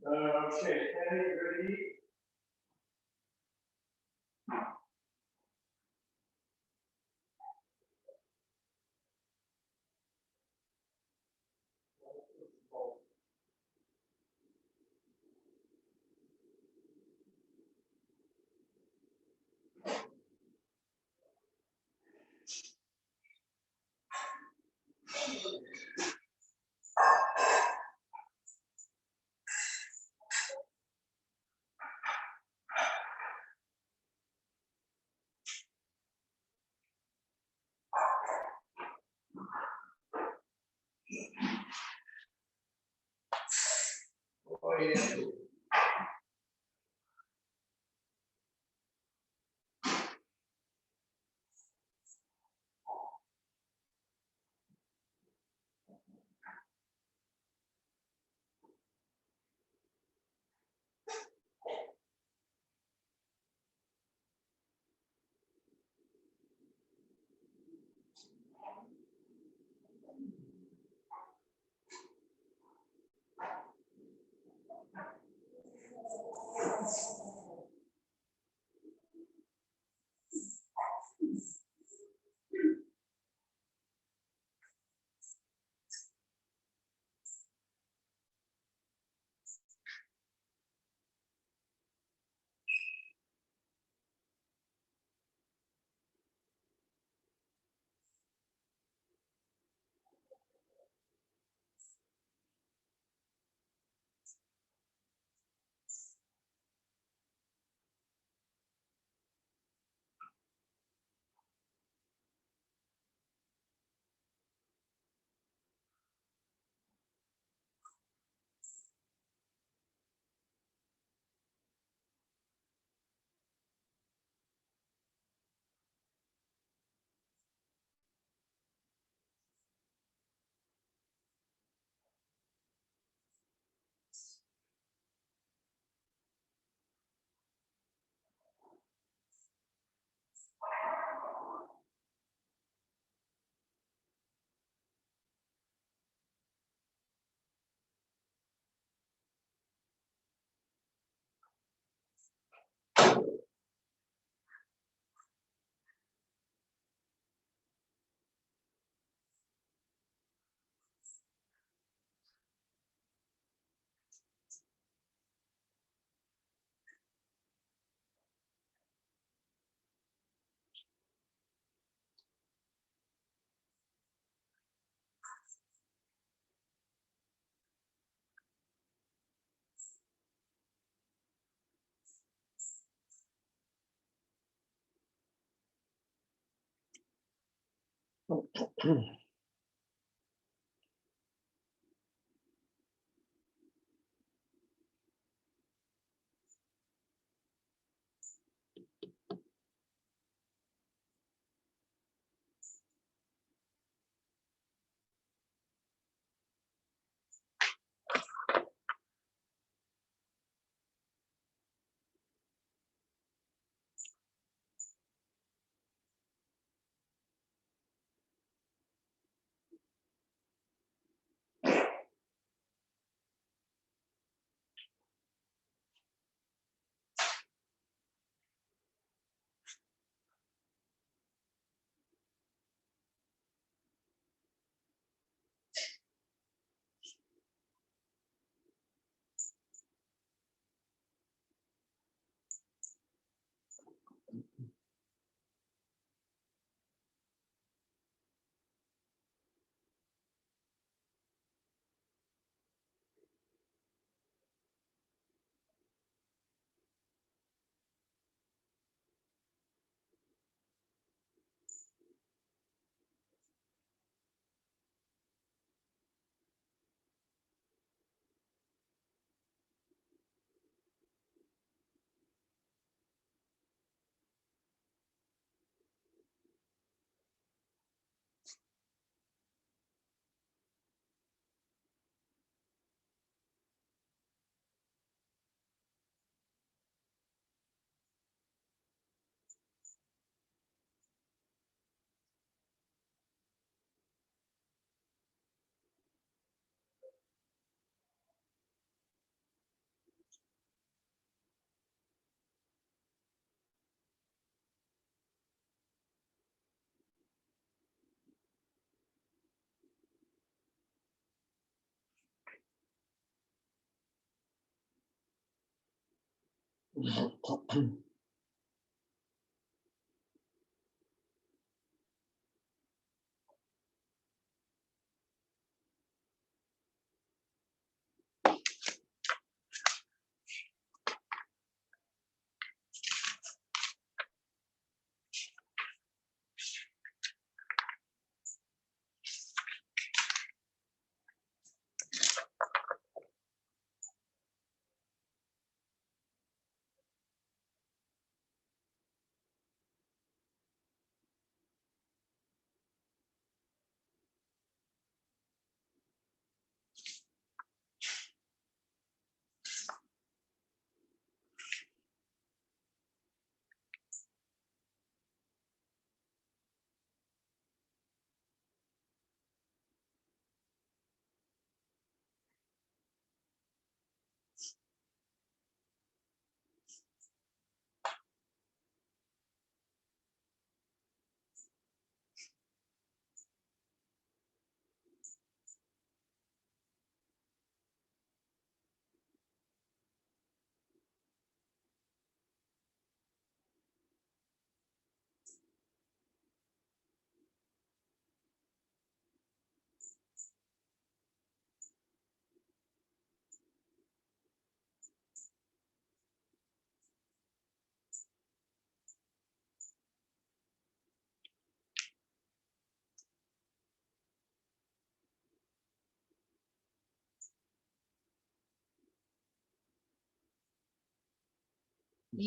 Okay, Kenny, ready? Oh, yeah. You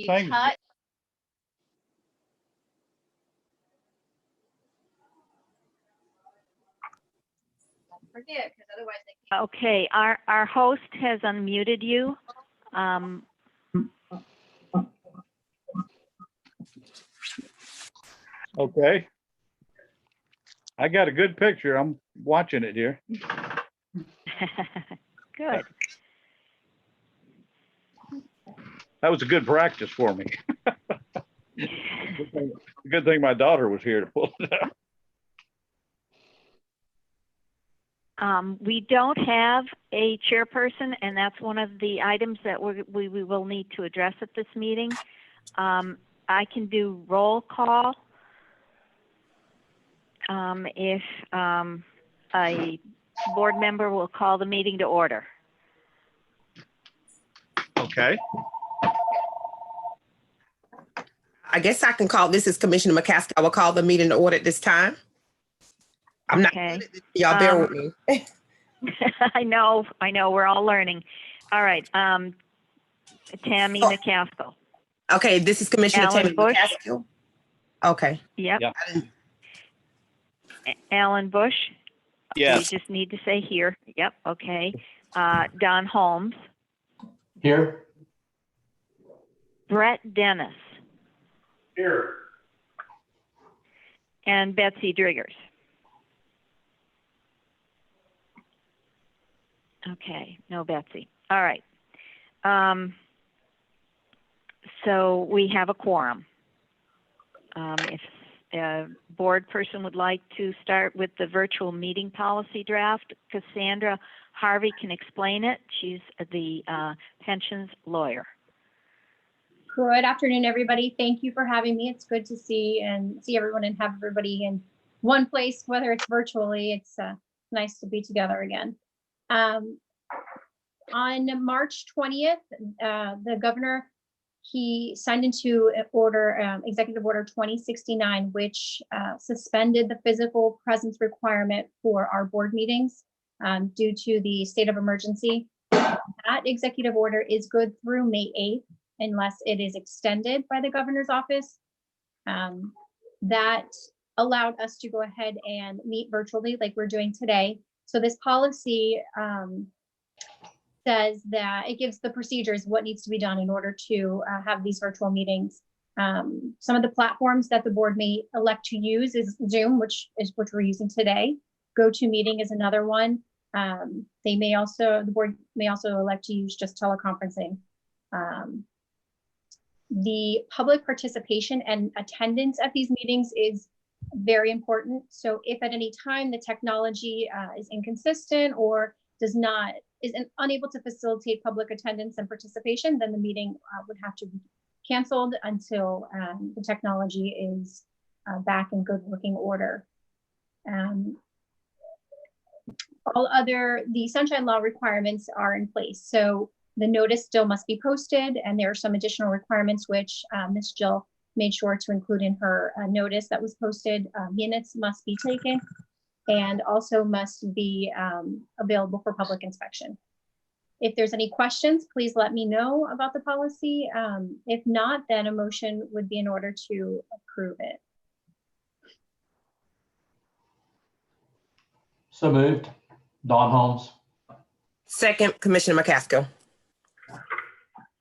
Thank you. touch. Don't forget, because otherwise they can't. Okay, our host has unmuted you. Okay. I got a good picture. I'm watching it here. Good. That was a good practice for me. Good thing my daughter was here to pull it out. We don't have a chairperson, and that's one of the items that we will need to address at this meeting. I can do roll call if a board member will call the meeting to order. Okay. I guess I can call, this is Commissioner McCaskill. I will call the meeting to order at this time. I'm not Okay. good at this. Y'all bear with me. I know, we're all learning. All right, Tammy McCaskill. Okay, this is Commissioner Alan Tammy Bush. McCaskill. Okay. Yep. Yeah. Alan Bush. Yes. You just need to say here. Yep. Okay. Don Holmes. Here. Brett Dennis. Here. And Betsy Driggers. Okay. No Betsy. All right. So we have a quorum. If a board person would like to start with the virtual meeting policy draft, Cassandra Harvey can explain it. She's the pensions lawyer. Good afternoon, everybody. Thank you for having me. It's good to see everyone and have everybody in one place, whether it's virtually. It's nice to be together again. On March 20th, the governor, he signed into order, Executive Order 2069, which suspended the physical presence requirement for our board meetings due to the state of emergency. That executive order is good through May 8th, unless it is extended by the governor's office. That allowed us to go ahead and meet virtually like we're doing today. So this policy says that it gives the procedures, what needs to be done in order to have these virtual meetings. Some of the platforms that the board may elect to use is Zoom, which we're using today. GoToMeeting is another one. The board may also elect to use just teleconferencing. The public participation and attendance at these meetings is very important. So if at any time the technology is inconsistent or does not unable to facilitate public attendance and participation, then the meeting would have to be canceled until the technology is back in good working order. The sunshine law requirements are in place. So the notice still must be posted, and there are some additional requirements which Ms. Jill made sure to include in her notice that was posted. Minutes must be taken and also must be available for public inspection. If there's any questions, please let me know about the policy. If not, then a motion would be in order to approve it. So moved. Don Holmes. Second, Commissioner McCaskill.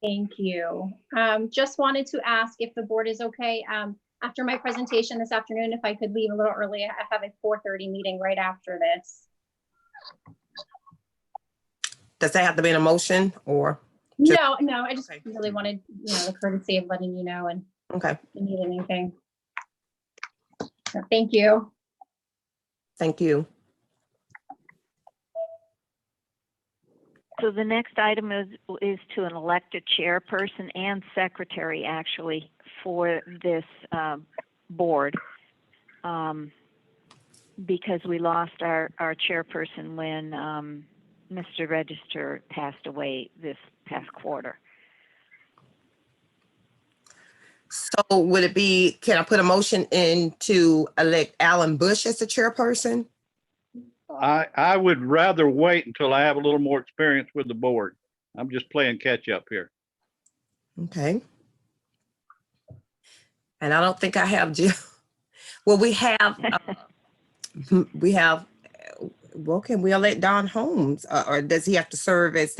Thank you. Just wanted to ask if the board is okay. After my presentation this afternoon, if I could leave a little early, I have a 4:30 meeting right after this. Does that have to be an motion or? No, I just Okay. really wanted, the courtesy of letting you know and Okay, if you need anything. So thank you. thank you. So the next item is to elect a chairperson and secretary, actually, for this board, because we lost our chairperson when Mr. Register passed away this past quarter. So would it be, can I put a motion in to elect Alan Bush as the chairperson? I would rather wait until I have a little more experience with the board. I'm just playing catch up here. Okay. And I don't think I have Jill. Well, we have, well, can we elect Don Holmes? Or does he have to serve as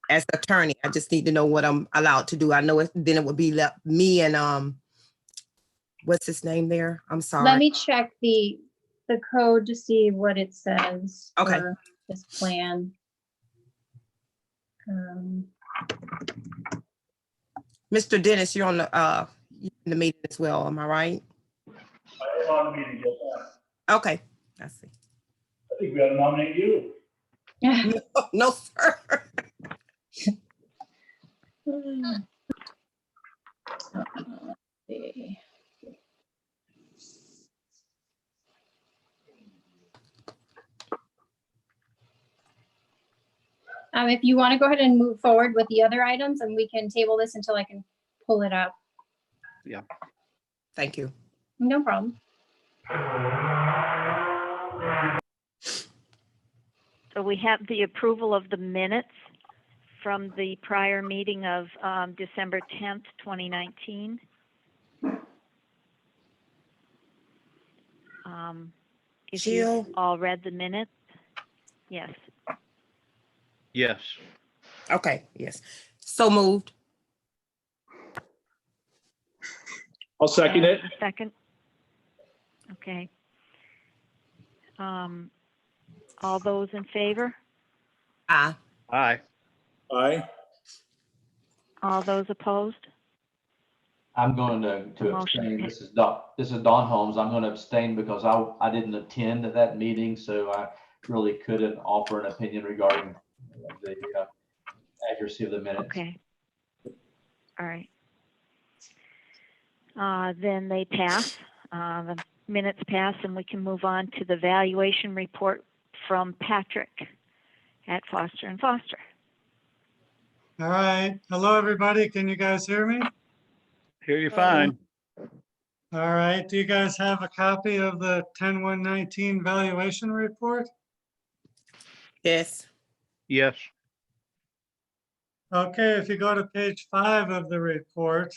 as attorney? I just need to know what I'm allowed to do. I know then it would be me and, what's his name there? I'm sorry. Let me check the code to see what it says Okay. for this plan. Mr. Dennis, you're in the meeting as well, am I right? I am on the meeting, yes, ma'am. Okay, I see. I think we ought to nominate you. No, sir. See. If you want to go ahead and move forward with the other items, and we can table this until I can pull it up. Thank you. No problem. So we have the approval of the minutes from the prior meeting of December 10th, 2019. If you Jill? all read the minutes, yes. Yes. Okay, yes. So moved. I'll second it. Second? Okay. All those in favor? Aye. Aye. Aye. All those opposed? I'm going to Motion abstain. pa- This is Don Holmes. I'm going to abstain because I didn't attend that meeting, so I really couldn't offer an opinion regarding the accuracy of the minutes. Okay. All right. Then they pass. The minutes pass, and we can move on to the valuation report from Patrick at Foster and Foster. All right. Hello, everybody. Can you guys hear me? Hear you fine. All right. Do you guys have a copy of the 10/1/19 valuation report? Yes. Yes. Okay, if you go to page 5 of the report,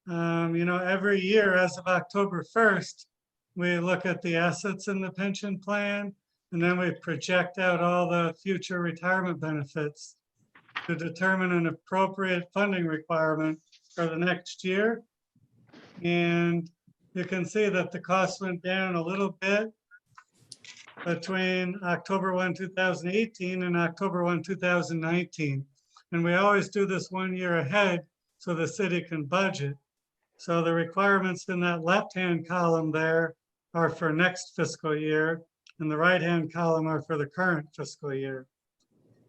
every year as of October 1st, we look at the assets in the pension plan, and then we project out all the future retirement benefits to determine an appropriate funding requirement for the next year. And you can see that the cost went down a little bit between October 1, 2018 and October 1, 2019. And we always do this 1 year ahead so the city can budget. So the requirements in that left-hand column there are for next fiscal year, and the right-hand column are for the current fiscal year.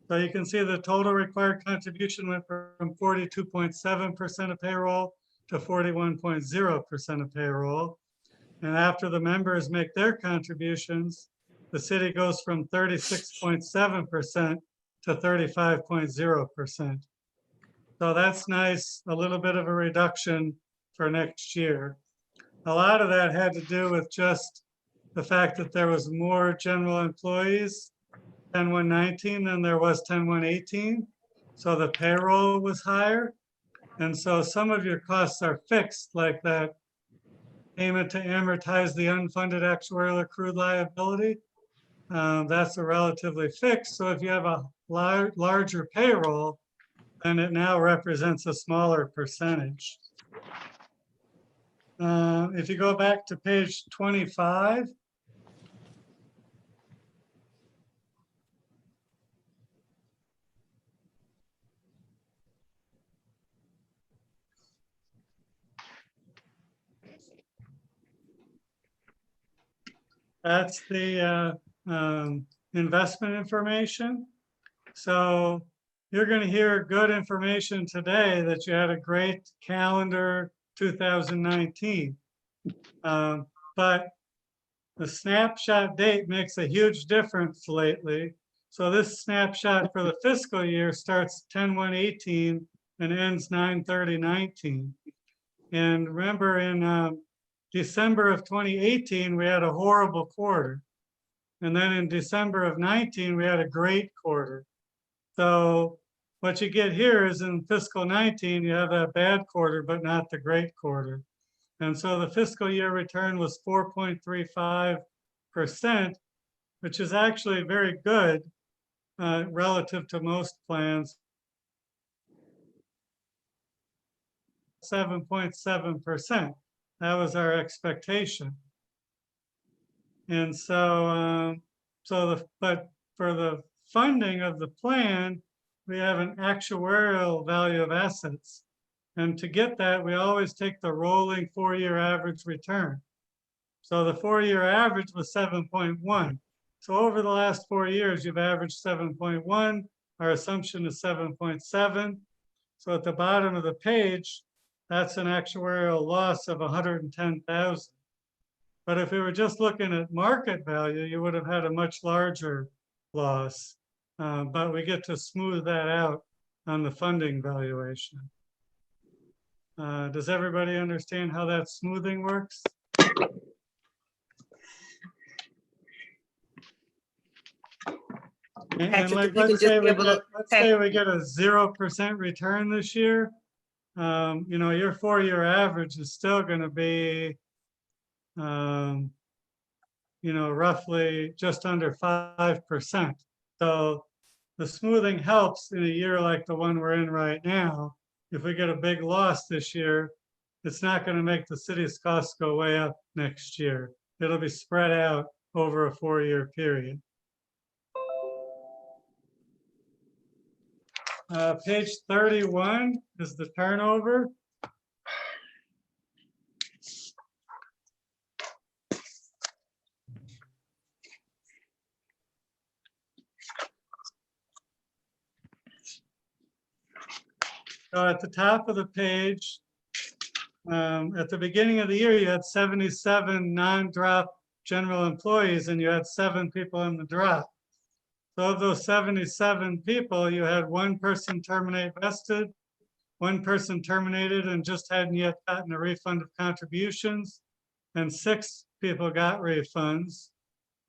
So you can see the total required contribution went from 42.7% of payroll to 41.0% of payroll. And after the members make their contributions, the city goes from 36.7% to 35.0%. So that's nice, a little bit of a reduction for next year. A lot of that had to do with just the fact that there was more general employees 10-119 than there was 10-118. So the payroll was higher. And so some of your costs are fixed, like that payment to amortize the unfunded actuarial accrued liability. That's a relatively fixed. So if you have a larger payroll, then it now represents a smaller percentage. If you go back to page 25, that's the investment information. So you're going to hear good information today that you had a great calendar 2019. But the snapshot date makes a huge difference lately. So this snapshot for the fiscal year starts 10-1-18 and ends 9/30/19. And remember in December of 2018, we had a horrible quarter. And then in December of 19, we had a great quarter. So what you get here is in fiscal 19, you have that bad quarter, but not the great quarter. And so the fiscal year return was 4.35%, which is actually very good relative to most plans. 7.7%. That was our expectation. And so, but for the funding of the plan, we have an actuarial value of assets. And to get that, we always take the rolling 4-year average return. So the 4-year average was 7.1. So over the last 4 years, you've averaged 7.1. Our assumption is 7.7. So at the bottom of the page, that's an actuarial loss of 110,000. But if we were just looking at market value, you would have had a much larger loss. But we get to smooth that out on the funding valuation. Does everybody understand how that smoothing works? And Patrick, like, if you can let's just say we give a get, little- let's say we get a 0% return this year. You know, your 4-year average is still going to be, you know, roughly just under 5%. So the smoothing helps in a year like the one we're in right now. If we get a big loss this year, it's not going to make the city's costs go way up next year. It'll be spread out over a 4-year period. Page 31 is the turnover. So at the top of the page, at the beginning of the year, you had 77 non-drop general employees and you had 7 people in the drop. So of those 77 people, you had 1 person terminate vested, 1 person terminated and just hadn't yet gotten a refund of contributions, and 6 people got refunds.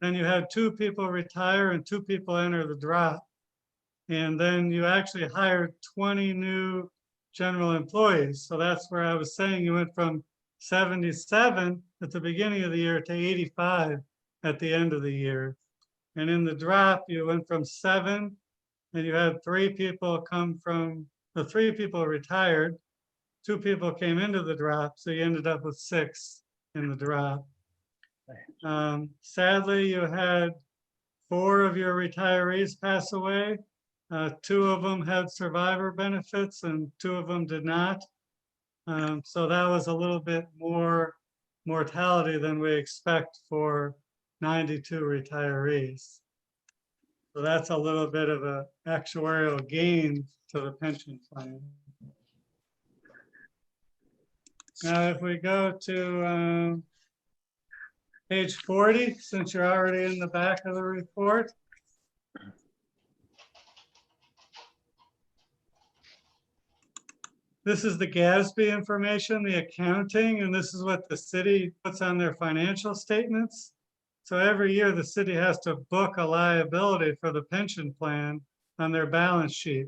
Then you had 2 people retire and 2 people enter the drop. And then you actually hired 20 new general employees. So that's where I was saying you went from 77 at the beginning of the year to 85 at the end of the year. And in the drop, you went from 7 and you had 3 people come from, the 3 people retired, 2 people came into the drop. So you ended up with 6 in the drop. Sadly, you had 4 of your retirees pass away. 2 of them had survivor benefits and 2 of them did not. So that was a little bit more mortality than we expect for 92 retirees. So that's a little bit of a actuarial gain to the pension plan. Now, if we go to page 40, since you're already in the back of the report. This is the GASB information, the accounting, and this is what the city puts on their financial statements. So every year the city has to book a liability for the pension plan on their balance sheet.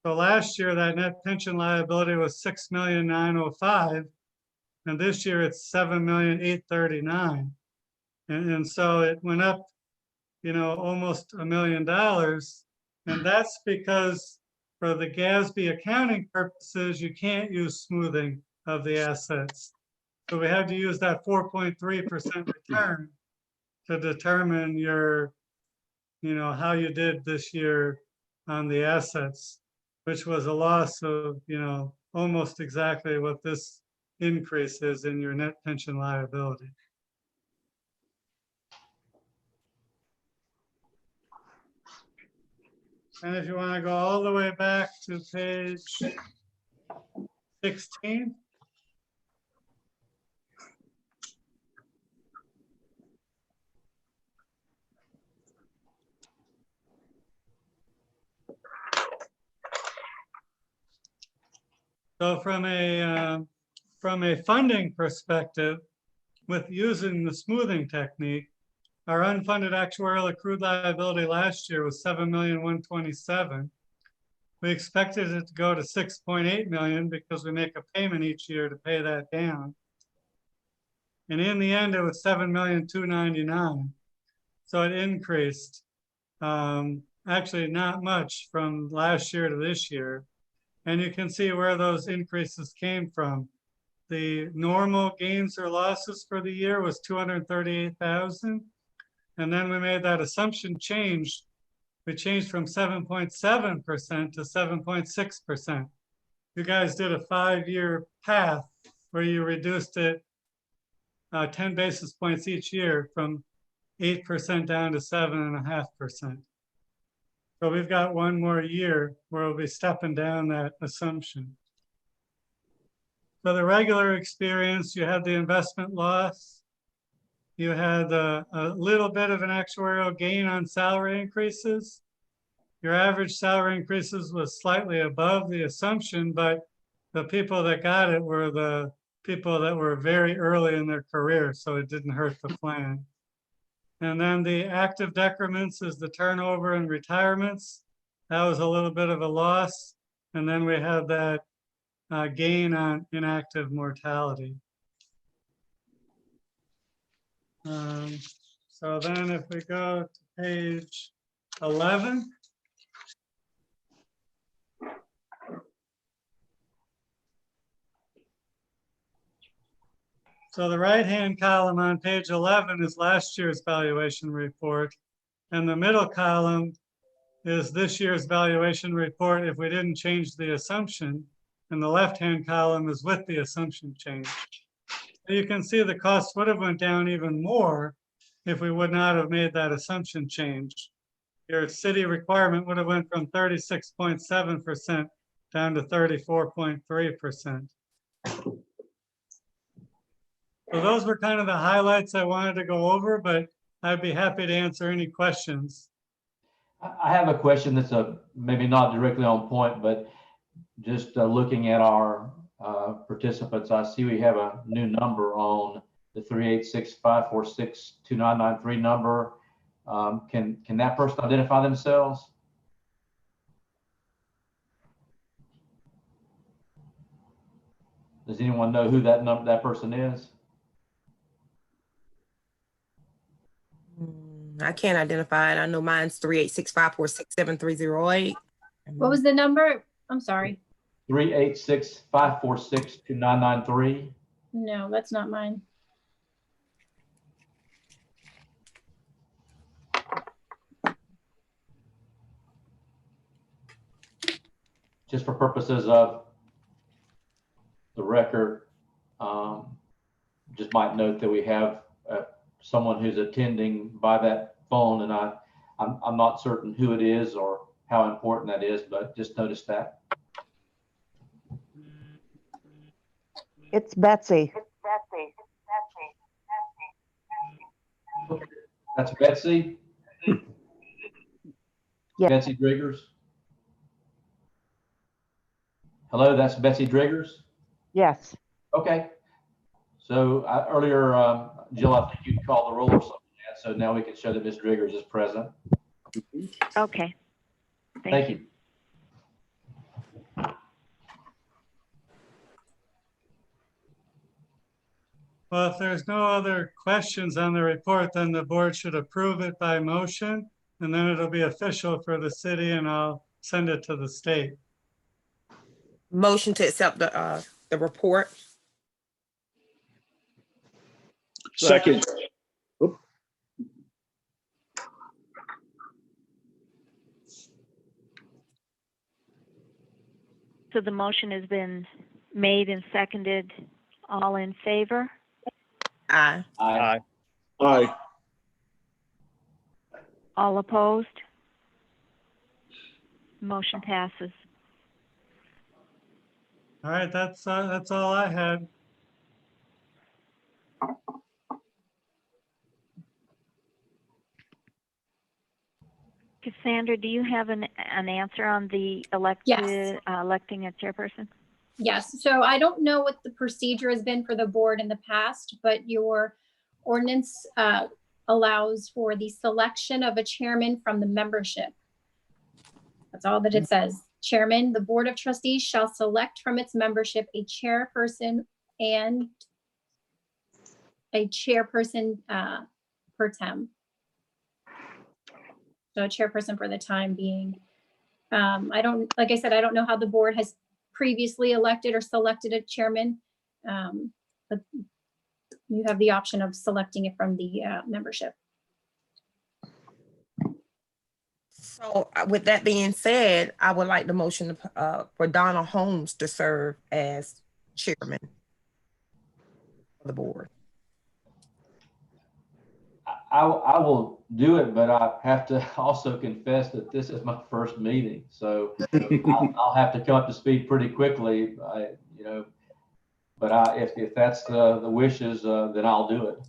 So last year that net pension liability was $6,905,000, and this year it's $7,839,000. And so it went up, you know, almost $1 million. And that's because for the GASB accounting purposes, you can't use smoothing of the assets. So we had to use that 4.3% return to determine your, you know, how you did this year on the assets, which was a loss of, you know, almost exactly what this increase is in your net pension liability. And if you want to go all the way back to page 16. So from a funding perspective, with using the smoothing technique, our unfunded actuarial accrued liability last year was $7,127,000. We expected it to go to 6.8 million because we make a payment each year to pay that down. And in the end, it was 7,299,000. So it increased, actually not much from last year to this year. And you can see where those increases came from. The normal gains or losses for the year was 238,000. And then we made that assumption change. We changed from 7.7% to 7.6%. You guys did a 5-year path where you reduced it 10 basis points each year from 8% down to 7.5%. So we've got one more year where we'll be stepping down that assumption. For the regular experience, you had the investment loss. You had a little bit of an actuarial gain on salary increases. Your average salary increases was slightly above the assumption, but the people that got it were the people that were very early in their career, so it didn't hurt the plan. And then the active decrements is the turnover and retirements. That was a little bit of a loss. And then we had that gain on inactive mortality. So then if we go to page 11. So the right-hand column on page 11 is last year's valuation report. And the middle column is this year's valuation report if we didn't change the assumption. And the left-hand column is with the assumption change. So you can see the cost would have went down even more if we would not have made that assumption change. Your city requirement would have went from 36.7% down to 34.3%. So those were kind of the highlights I wanted to go over, but I'd be happy to answer any questions. I have a question that's maybe not directly on point, but just looking at our participants, I see we have a new number on the 386-546-2993 number. Can that person identify themselves? Does anyone know who that person is? I can't identify it. I know mine's 386-546-7308. What was the number? I'm sorry. 386-546-2993. No, that's not mine. Just for purposes of the record, just might note that we have someone who's attending by that phone, and I I'm not certain who it is or how important that is, but just noticed that. It's Betsy. That's Betsy? Yeah. Betsy Driggers? Hello, that's Betsy Driggers? Yes. Okay. So earlier, Jill, I think you called the roll or something. So now we can show that Ms. Driggers is present. Okay. Thank you. Well, if there's no other questions on the report, then the board should approve it by motion, and then it'll be official for the city, and I'll send it to the state. Motion to accept the report. Second. So the motion has been made and seconded. All in favor? Aye. Aye. Aye. All opposed? Motion passes. All right, that's all I had. Cassandra, do you have an answer on the electing a chairperson? Yes, so I don't know what the procedure has been for the board in the past, but your ordinance allows for the selection of a chairman from the membership. That's all that it says. Chairman, the Board of Trustees shall select from its membership a chairperson and a chairperson per tem. So a chairperson for the time being. Like I said, I don't know how the board has previously elected or selected a chairman, but you have the option of selecting it from the membership. So with that being said, I would like the motion for Donald Holmes to serve as chairman of the board. I will do it, but I have to also confess that this is my first meeting, so I'll have to come up to speed pretty quickly. But if that's the wishes, then I'll do it.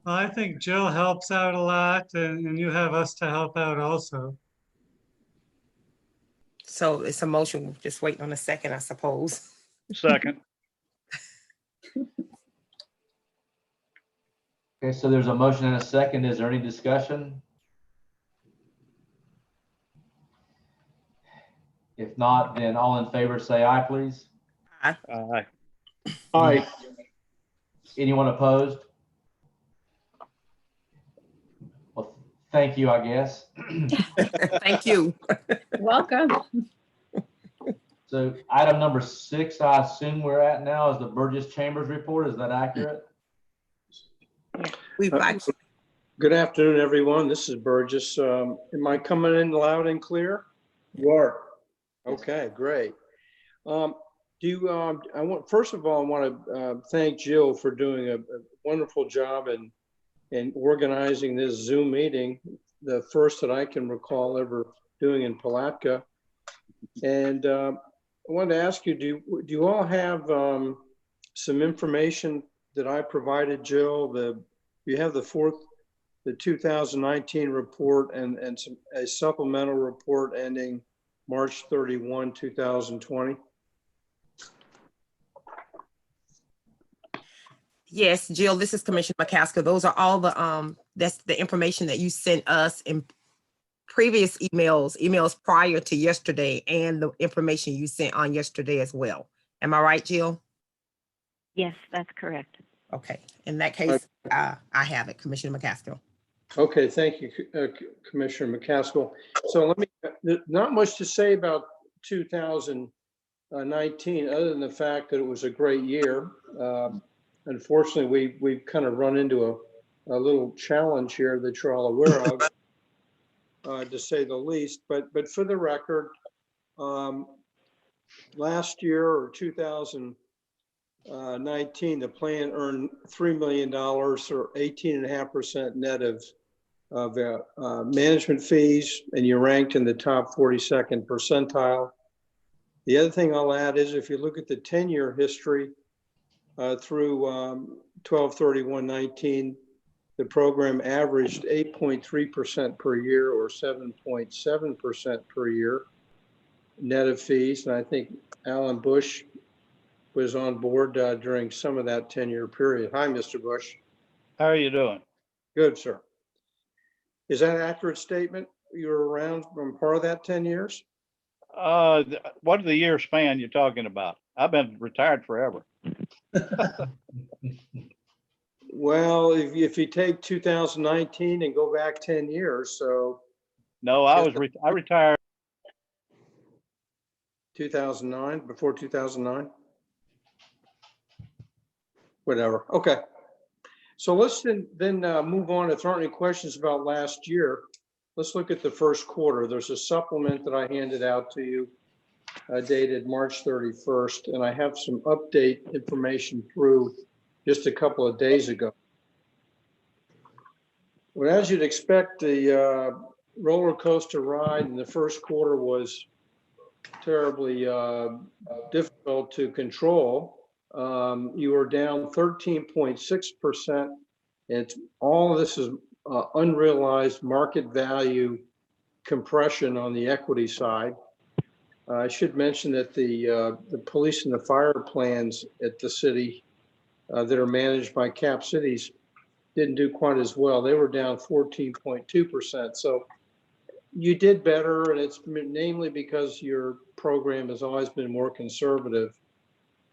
Well, I think Jill helps out a lot, and you have us to help out also. So it's a motion, we're just waiting on a second, I suppose. Second. Okay, so there's a motion and a second. Is there any discussion? If not, then all in favor say aye, please. Aye. Aye. Anyone opposed? Well, thank you, I guess. Thank you. Welcome. So item number 6, I assume we're at now, is the Burgess Chambers report. Is that accurate? We've actually, Good afternoon, everyone. This is Burgess. Am I coming in loud and clear? You are. Okay, great. First of all, I want to thank Jill for doing a wonderful job in organizing this Zoom meeting, the first that I can recall ever doing in Palatka. And I wanted to ask you, do you all have some information that I provided, Jill? You have the 2019 report and a supplemental report ending March 31, 2020. yes, Jill, this is Commissioner McCaskill. Those are all the, that's the information that you sent us in previous emails prior to yesterday, and the information you sent on yesterday as well. Am I right, Jill? Yes, that's correct. Okay, in that case, I have it, Commissioner McCaskill. Okay, thank you, Commissioner McCaskill. So not much to say about 2019, other than the fact that it was a great year. Unfortunately, we've kind of run into a little challenge here that you're all aware of, to say the least. But for the record, last year, or 2019, the plan earned $3 million, or 18.5% net of of management fees, and you're ranked in the top 42nd percentile. The other thing I'll add is if you look at the 10-year history through 12/31/19, the program averaged 8.3% per year or 7.7% per year net of fees. And I think Alan Bush was on board during some of that 10-year period. Hi, Mr. Bush. How are you doing? Good, sir. Is that an accurate statement? You were around from part of that 10 years? What are the year span you're talking about? I've been retired forever. Well, if you take 2019 and go back 10 years, so No, I retired. 2009, before 2009? Whatever, okay. So let's then move on. If there aren't any questions about last year, let's look at the first quarter. There's a supplement that I handed out to you dated March 31st, and I have some update information through just a couple of days ago. Well, as you'd expect, the roller coaster ride in the first quarter was terribly difficult to control. You were down 13.6%. And all of this is unrealized market value compression on the equity side. I should mention that the police and the fire plans at the city that are managed by Cap Cities didn't do quite as well. They were down 14.2%. So you did better, and it's namely because your program has always been more conservative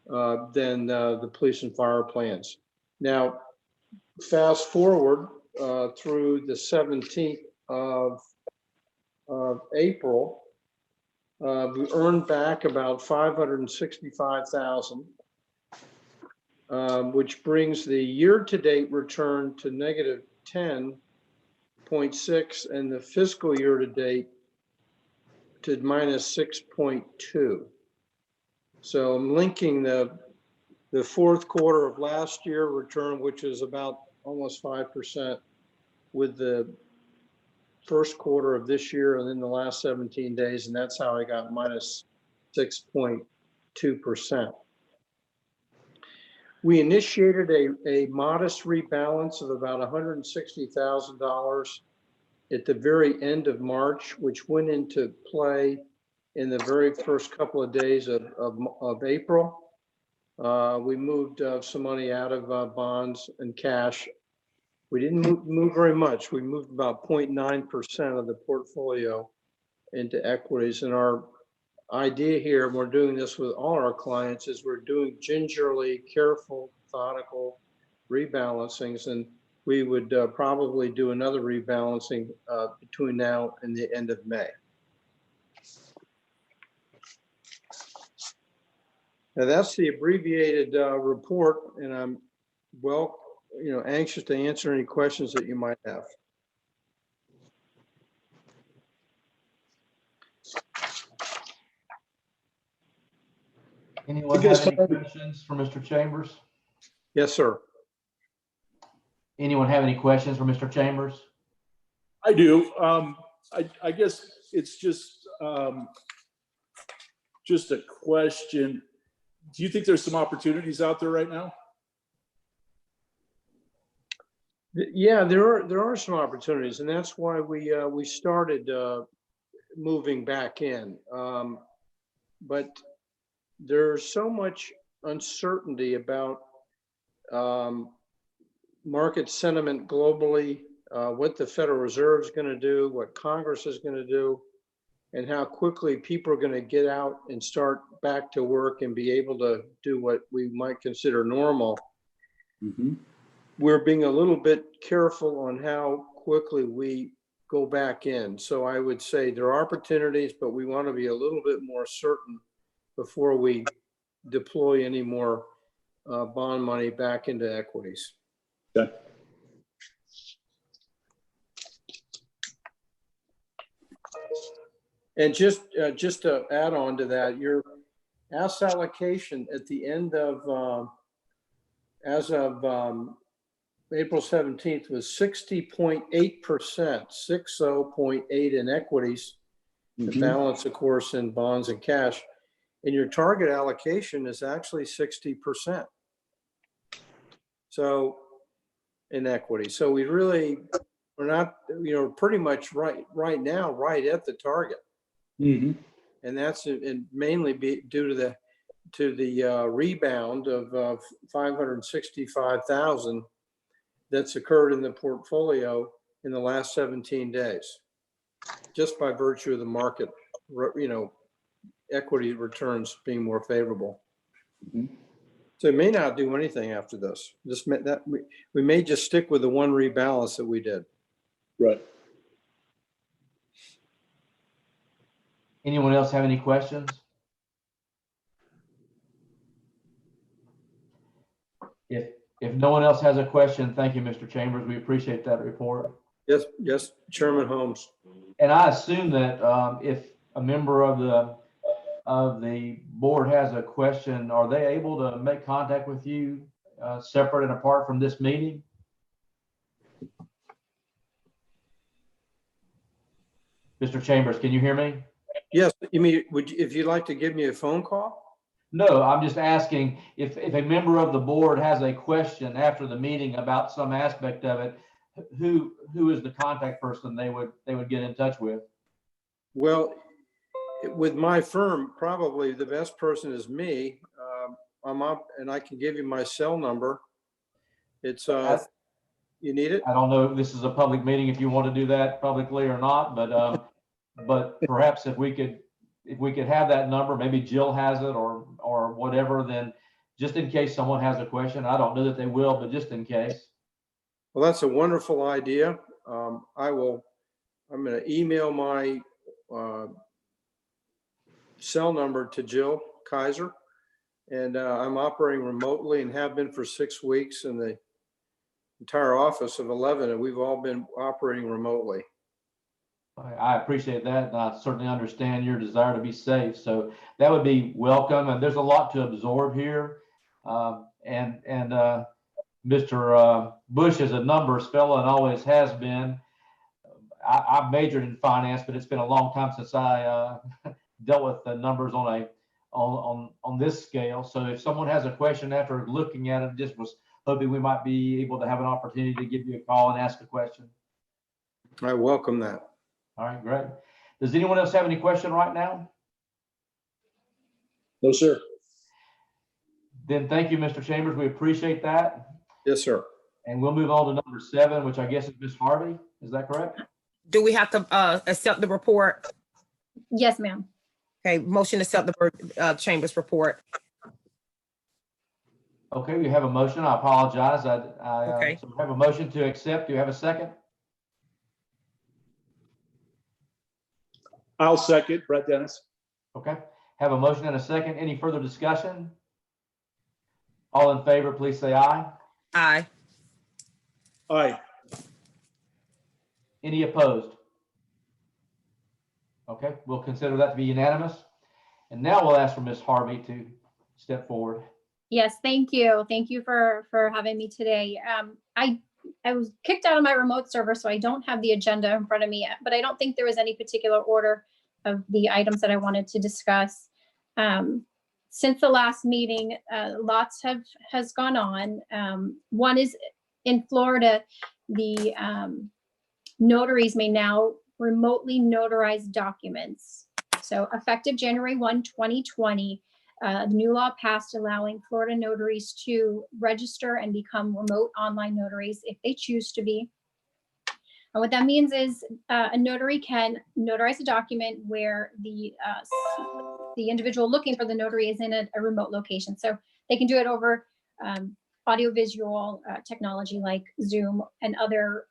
than the police and fire plans. Now, fast forward through the 17th of April, we earned back about $565,000, which brings the year-to-date return to negative 10.6 and the fiscal year-to-date to minus 6.2. So I'm linking the fourth quarter of last year return, which is about almost 5%, with the first quarter of this year and then the last 17 days. And that's how I got minus 6.2%. We initiated a modest rebalance of about $160,000 at the very end of March, which went into play in the very first couple of days of April. We moved some money out of bonds and cash. We didn't move very much. We moved about 0.9% of the portfolio into equities. And our idea here, and we're doing this with all our clients, is we're doing gingerly, careful, methodical rebalancings. And we would probably do another rebalancing between now and the end of May. Now that's the abbreviated report, and I'm anxious to answer any questions that you might have. Anyone have any questions for Mr. Chambers? Yes, sir. Anyone have any questions for Mr. Chambers? I do. I guess it's just a question. Do you think there's some opportunities out there right now? Yeah, there are some opportunities, and that's why we started moving back in. But there's so much uncertainty about market sentiment globally, what the Federal Reserve is going to do, what Congress is going to do, and how quickly people are going to get out and start back to work and be able to do what we might consider normal. Mm-hmm. We're being a little bit careful on how quickly we go back in. So I would say there are opportunities, but we want to be a little bit more certain before we deploy any more bond money back into equities. Okay. And just to add on to that, your asset allocation at the end of as of April 17th was 60.8%, 60.8 in equities. The Mhm. balance, of course, in bonds and cash. And your target allocation is actually 60%. So in equity. So we're not, pretty much right now, right at the target. Mhm. And that's mainly due to the rebound of 565,000 that's occurred in the portfolio in the last 17 days, just by virtue of the market, equity returns being more favorable. Mhm. So it may not do anything after this. We may just stick with the one rebalance that we did. Right. Anyone else have any questions? If no one else has a question, thank you, Mr. Chambers. We appreciate that report. Yes, Chairman Holmes. And I assume that if a member of the board has a question, are they able to make contact with you separate and apart from this meeting? Mr. Chambers, can you hear me? Yes, you mean, if you'd like to give me a phone call? No, I'm just asking if a member of the board has a question after the meeting about some aspect of it, who is the contact person they would get in touch with? Well, with my firm, probably the best person is me. I'm up and I can give you my cell number. It's you need it? I don't know if this is a public meeting, if you want to do that publicly or not, but perhaps if we could have that number, maybe Jill has it or whatever, then just in case someone has a question. I don't know that they will, but just in case. Well, that's a wonderful idea. I'm going to email my cell number to Jill Kaiser, and I'm operating remotely and have been for 6 weeks in the entire office of 11, and we've all been operating remotely. I appreciate that, and I certainly understand your desire to be safe. So that would be welcome. And there's a lot to absorb here. And Mr. Bush is a numbers fellow and always has been. I majored in finance, but it's been a long time since I dealt with the numbers on this scale. So if someone has a question after looking at it, just was hoping we might be able to have an opportunity to give you a call and ask a question. I welcome that. All right, great. Does anyone else have any question right now? No, sir. Then thank you, Mr. Chambers. We appreciate that. Yes, sir. And we'll move on to number 7, which I guess is Ms. Harvey. Is that correct? Do we have to accept the report? Yes, ma'am. Okay, motion to accept the Chambers report. Okay, we have a motion. I apologize. Okay. So we have a motion to accept. Do you have a second? I'll second, Brett Dennis. Okay, have a motion and a second. Any further discussion? All in favor, please say aye. Aye. Aye. Any opposed? Okay, we'll consider that to be unanimous. And now we'll ask for Ms. Harvey to step forward. Yes, thank you. Thank you for having me today. I was kicked out of my remote server, so I don't have the agenda in front of me, but I don't think there was any particular order of the items that I wanted to discuss. Since the last meeting, lots has gone on. One is in Florida, the notaries may now remotely notarize documents. So effective January 1, 2020, the new law passed allowing Florida notaries to register and become remote online notaries if they choose to be. And what that means is a notary can notarize a document where the individual looking for the notary is in a remote location. So they can do it over audiovisual technology like Zoom and other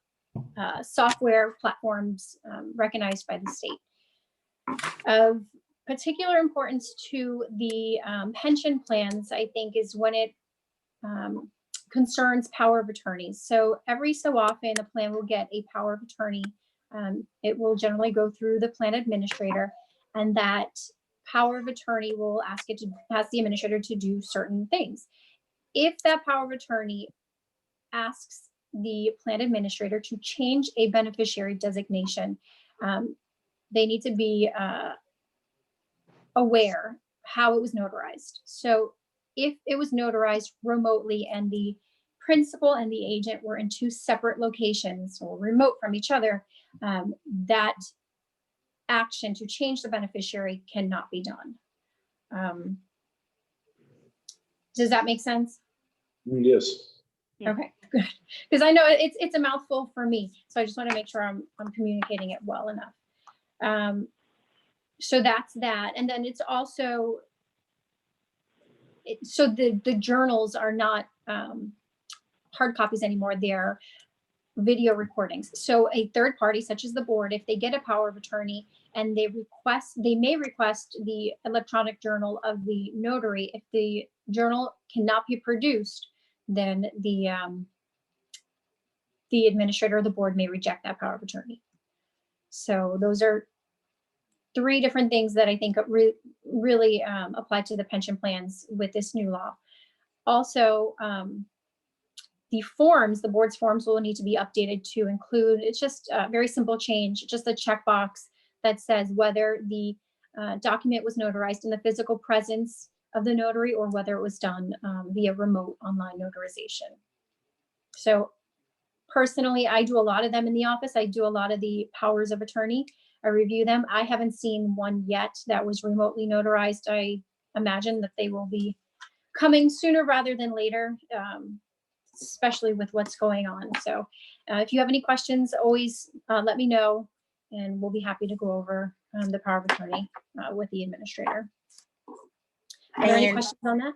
software platforms recognized by the state. Of particular importance to the pension plans, I think, is when it concerns power of attorneys. So every so often, a plan will get a power of attorney. It will generally go through the plan administrator, and that power of attorney will ask the administrator to do certain things. If that power of attorney asks the plan administrator to change a beneficiary designation. They need to be aware how it was notarized. So if it was notarized remotely and the principal and the agent were in two separate locations or remote from each other, that action to change the beneficiary cannot be done. Does that make sense? Yes. Yeah. Okay, good. Because I know it's a mouthful for me, so I just want to make sure I'm communicating it well enough. So that's that, and then it's also so the journals are not hard copies anymore. They're video recordings. So a third party, such as the board, if they get a power of attorney and they may request the electronic journal of the notary. If the journal cannot be produced, then the administrator of the board may reject that power of attorney. So those are three different things that I think really apply to the pension plans with this new law. Also, the forms, the board's forms will need to be updated to include, it's just a very simple change, just a checkbox that says whether the document was notarized in the physical presence of the notary or whether it was done via remote online notarization. So personally, I do a lot of them in the office. I do a lot of the powers of attorney. I review them. I haven't seen one yet that was remotely notarized. I imagine that they will be coming sooner rather than later, especially with what's going on. So if you have any questions, always let me know and we'll be happy to go over the power of attorney with the administrator. Are there any questions on that?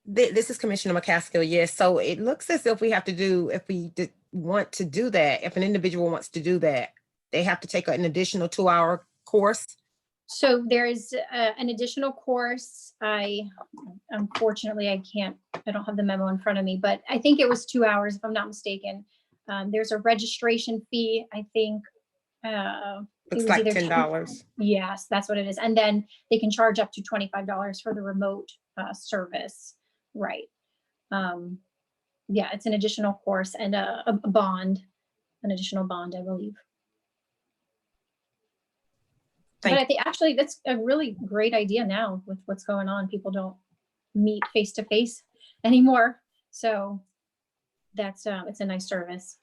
This is Commissioner McCaskill. Yes. So it looks as if we have to do, if we want to do that, if an individual wants to do that, they have to take an additional 2-hour course. So there is an additional course. Unfortunately, I don't have the memo in front of me, but I think it was 2 hours, if I'm not mistaken. There's a registration fee, I think. Looks like $10. Yes, that's what it is. And then they can charge up to $25 for the remote service. Right. Yeah, it's an additional course and a bond, an additional bond, I believe. But I think actually that's a really great idea now with what's going on. People don't meet face to face anymore. So that's it's a nice service.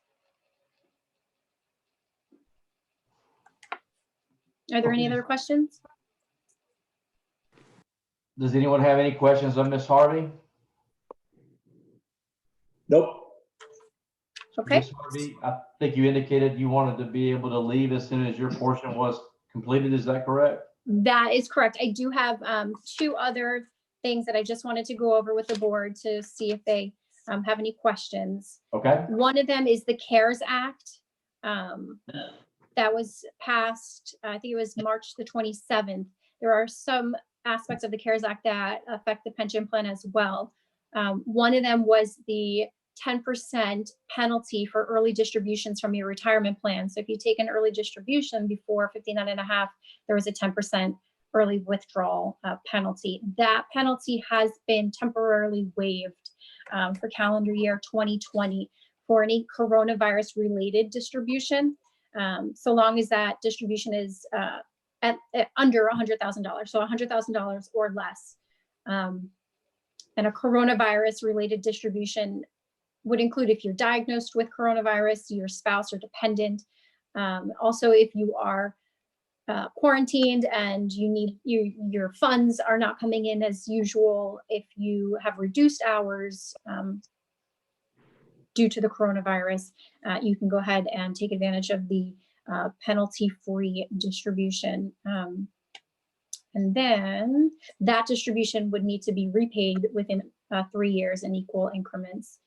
Are there any other questions? Does anyone have any questions of Ms. Harvey? Nope. Okay. Ms. Harvey, I think you indicated you wanted to be able to leave as soon as your portion was completed. Is that correct? That is correct. I do have 2 other things that I just wanted to go over with the board to see if they have any questions. Okay. One of them is the CARES Act. That was passed, I think it was March the 27th. There are some aspects of the CARES Act that affect the pension plan as well. One of them was the 10% penalty for early distributions from your retirement plan. So if you take an early distribution before 59.5, there was a 10% early withdrawal penalty. That penalty has been temporarily waived for calendar year 2020 for any coronavirus related distribution, so long as that distribution is at under $100,000, so $100,000 or less. And a coronavirus related distribution would include if you're diagnosed with coronavirus, your spouse or dependent. Also, if you are quarantined and you need your funds are not coming in as usual, if you have reduced hours due to the coronavirus, you can go ahead and take advantage of the penalty-free distribution. And then that distribution would need to be repaid within 3 years in equal increments.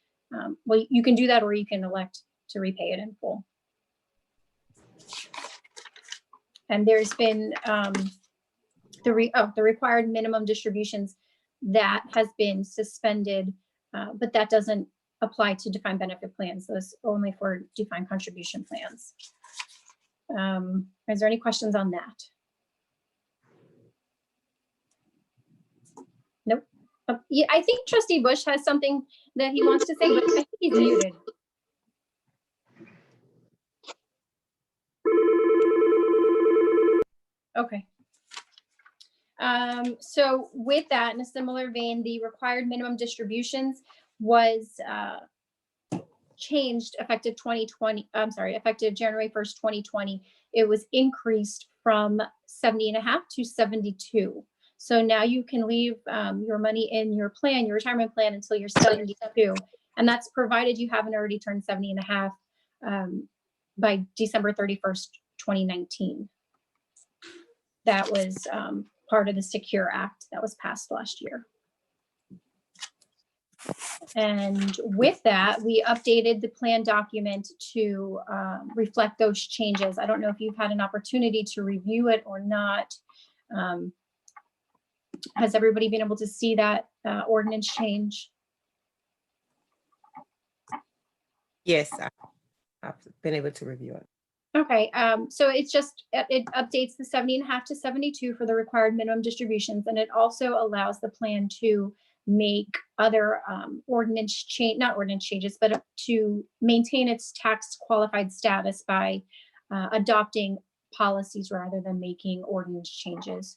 Well, you can do that, or you can elect to repay it in full. And there's been the required minimum distributions that has been suspended, but that doesn't apply to defined benefit plans. Those only for defined contribution plans. Is there any questions on that? Nope. Yeah, I think Trustee Bush has something that he wants to say, but I think he's muted. Okay. So with that, in a similar vein, the required minimum distributions was changed effective 2020, I'm sorry, effective January 1st, 2020. It was increased from 70.5 to 72. So now you can leave your money in your plan, your retirement plan, until you're 72. And that's provided you haven't already turned 70.5 by December 31st, 2019. That was part of the Secure Act that was passed last year. And with that, we updated the plan document to reflect those changes. I don't know if you've had an opportunity to review it or not. Has everybody been able to see that ordinance change? Yes, I've been able to review it. Okay, so it's just, it updates the 70.5 to 72 for the required minimum distributions, and it also allows the plan to make other ordinance change, not ordinance changes, but to maintain its tax qualified status by adopting policies rather than making ordinance changes.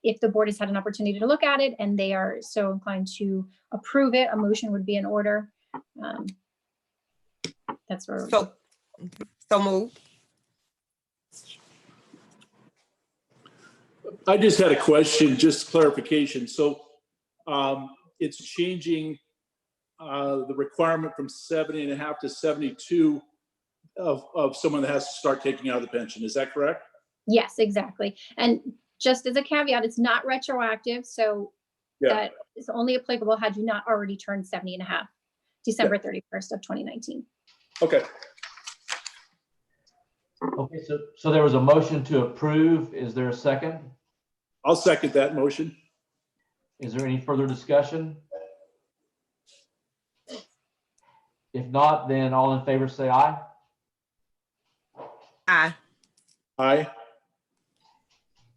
If the board has had an opportunity to look at it and they are so inclined to approve it, a motion would be in order. That's where. So moved. I just had a question, just clarification. So it's changing the requirement from 70.5 to 72 of someone that has to start taking out the pension. Is that correct? Yes, exactly. And just as a caveat, it's not retroactive. So that is only applicable had you not already turned 70.5, December 31st of 2019. Okay. Okay, so there was a motion to approve. Is there a second? I'll second that motion. Is there any further discussion? If not, then all in favor say aye. Aye. Aye.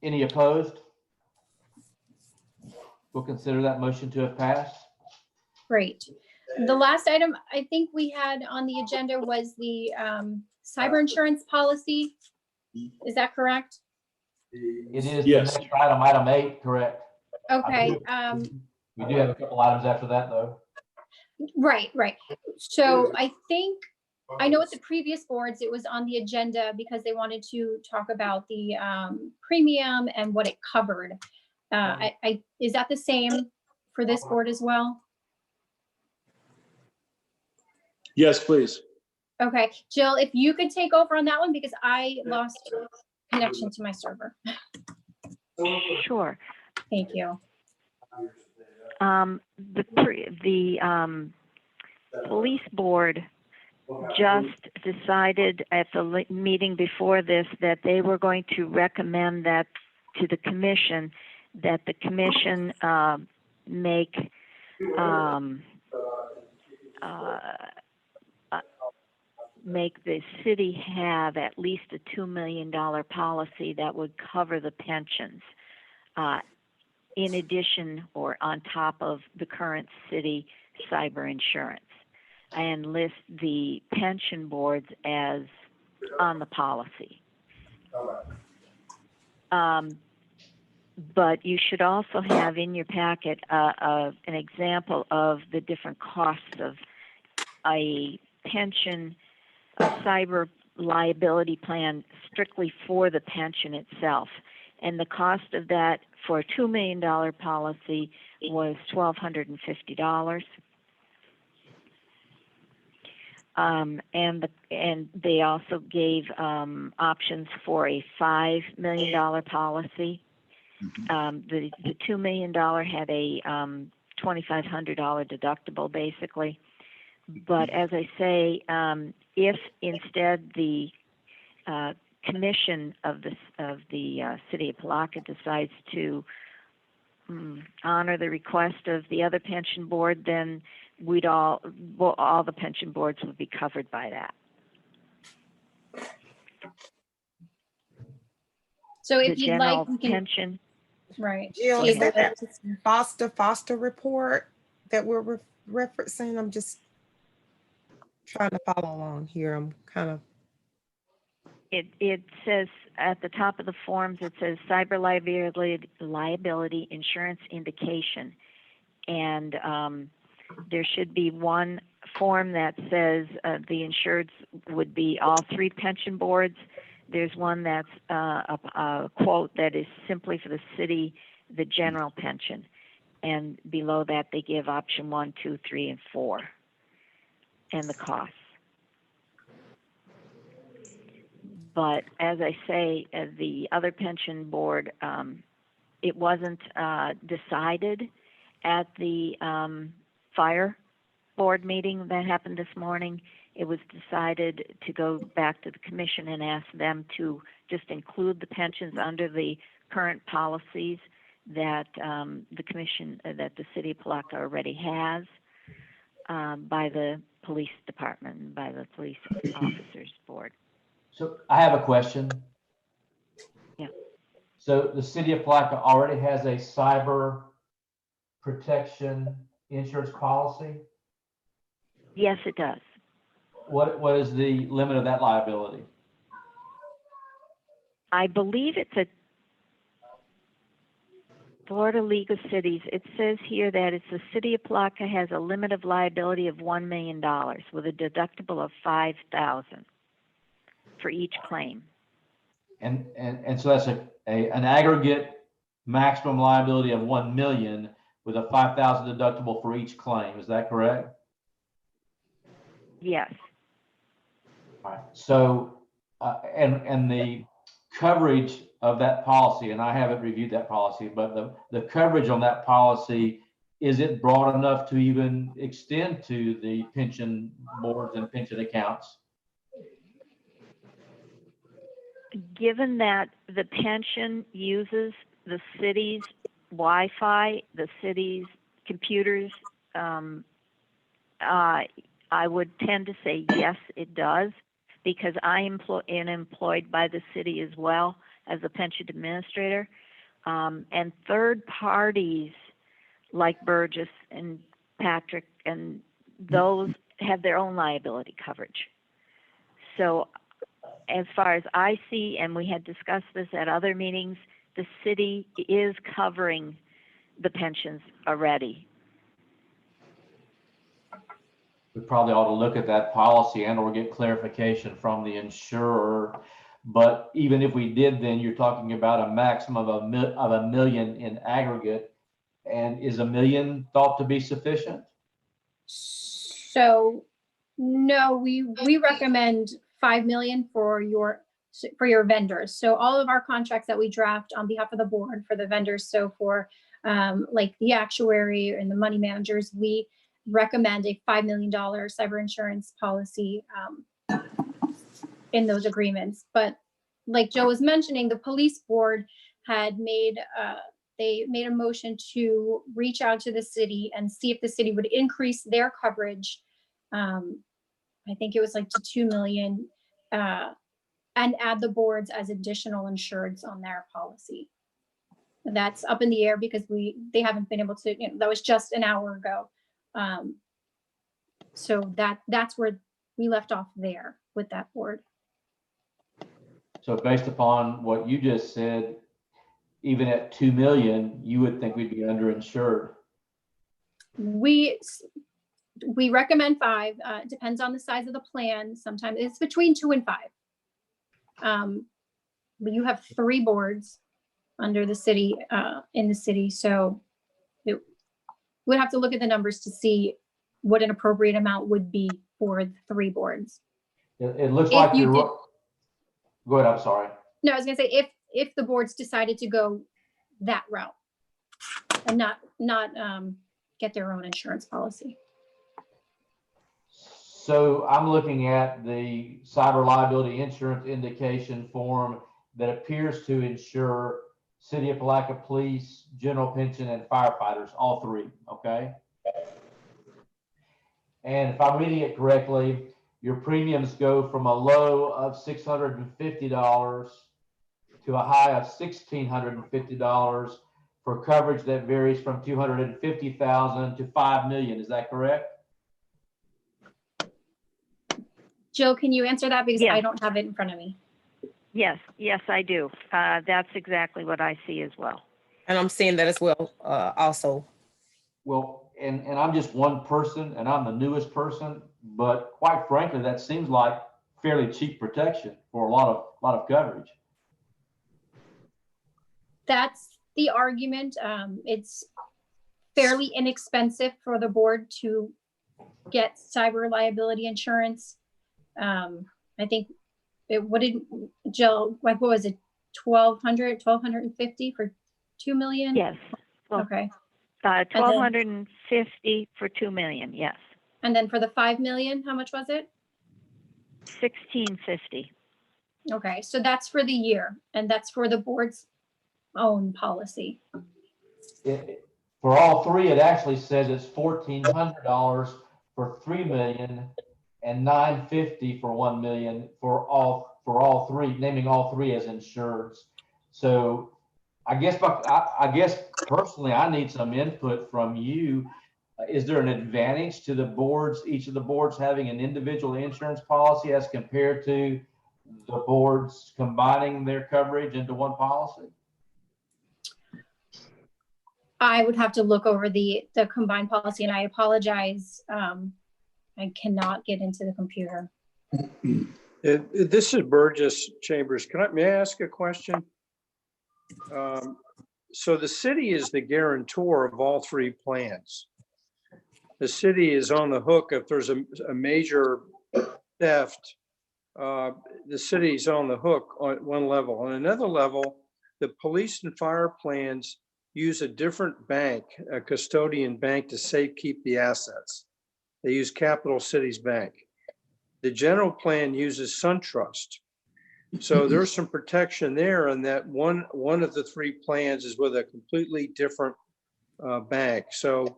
Any opposed? We'll consider that motion to have passed. Great. The last item I think we had on the agenda was the cyber insurance policy. Is that correct? It is Yes. the next item, item 8, correct? Okay. We do have a couple items after that, though. Right. So I think, I know at the previous boards, it was on the agenda because they wanted to talk about the premium and what it covered. Is that the same for this board as well? Yes, please. Okay, Jill, if you could take over on that one because I lost connection to my server. Sure. Thank you. The police board just decided at the meeting before this that they were going to recommend that to the commission, that the commission make the city have at least a $2 million policy that would cover the pensions, in addition or on top of the current city cyber insurance, and list the pension boards as on the policy. But you should also have in your packet an example of the different costs of a pension, a cyber liability plan strictly for the pension itself. And the cost of that for a $2 million policy was $1,250. And they also gave options for a $5 million policy. The $2 million had a $2,500 deductible, basically. But as I say, if instead the commission of the city of Palatka decides to honor the request of the other pension board, then all the pension boards would be covered by that. So if the you'd general like, we can, pension. right. Jill, So is if- that Foster report that we're referencing? I'm just trying to follow along here. I'm kind of. It says at the top of the forms, it says cyber liability insurance indication. And there should be one form that says the insureds would be all three pension boards. There's one that's a quote that is simply for the city, the general pension. And below that, they give option 1, 2, 3, and 4, and the costs. But as I say, the other pension board, it wasn't decided at the fire board meeting that happened this morning. It was decided to go back to the commission and ask them to just include the pensions under the current policies that the commission, that the city of Palatka already has by the police department, by the police officers board. So I have a question. Yeah. So the city of Palatka already has a cyber protection insurance policy? Yes, it does. What is the limit of that liability? I believe it's a Florida League of Cities. It says here that it's the city of Palatka has a limit of liability of $1 million with a deductible of $5,000 for each claim. And so that's an aggregate maximum liability of 1 million with a 5,000 deductible for each claim. Is that correct? Yes. All right. So, and the coverage of that policy, and I haven't reviewed that policy, but the coverage on that policy, is it broad enough to even extend to the pension boards and pension accounts? Given that the pension uses the city's Wi-Fi, the city's computers, I would tend to say yes, it does, because I am employed by the city as well as a pension administrator. And third parties like Burgess and Patrick and those have their own liability coverage. So as far as I see, and we had discussed this at other meetings, the city is covering the pensions already. We probably ought to look at that policy and or get clarification from the insurer. But even if we did, then you're talking about a maximum of $1 million in aggregate. And is $1 million thought to be sufficient? So no, we recommend 5 million for your vendors. So all of our contracts that we draft on behalf of the board for the vendors. So for like the actuary and the money managers, we recommend a $5 million cyber insurance policy in those agreements. But like Joe was mentioning, the police board had made they made a motion to reach out to the city and see if the city would increase their coverage. I think it was like to 2 million and add the boards as additional insureds on their policy. That's up in the air because they haven't been able to, that was just an hour ago. So that's where we left off there with that board. So based upon what you just said, even at 2 million, you would think we'd be underinsured. We recommend 5. Depends on the size of the plan. Sometimes it's between 2 and 5. But you have 3 boards under the city, in the city. So we'd have to look at the numbers to see what an appropriate amount would be for 3 boards. It looks like you're. Go ahead, I'm sorry. No, I was gonna say if the boards decided to go that route and not get their own insurance policy. So I'm looking at the cyber liability insurance indication form that appears to insure City of Palatka Police, General Pension, and firefighters, all 3, okay? And if I'm reading it correctly, your premiums go from a low of $650 to a high of $1,650 for coverage that varies from $250,000 to $5 million. Is that correct? Jill, can you answer that? Because Yeah. I don't have it in front of me. Yes, yes, I do. That's exactly what I see as well. And I'm seeing that as well, also. Well, and I'm just one person and I'm the newest person, but quite frankly, that seems like fairly cheap protection for a lot of coverage. That's the argument. It's fairly inexpensive for the board to get cyber liability insurance. I think what did Jill, like, what was it? 1,250 for 2 million? Yes. Well, Okay. 1,250 for 2 million. Yes. And then for the 5 million, how much was it? 1,650. Okay, so that's for the year, and that's for the board's own policy. For all three, it actually says it's $1,400 for 3 million and $950 for 1 million for all three, naming all three as insureds. So I guess personally, I need some input from you. Is there an advantage to the boards, each of the boards having an individual insurance policy as compared to the boards combining their coverage into one policy? I would have to look over the combined policy, and I apologize. I cannot get into the computer. This is Burgess Chambers. May I ask a question? So the city is the guarantor of all three plans. The city is on the hook if there's a major theft. The city's on the hook on one level. On another level, the police and fire plans use a different bank, a custodian bank, to safekeep the assets. They use Capital Cities Bank. The general plan uses SunTrust. So there's some protection there, and that one of the three plans is with a completely different bank. So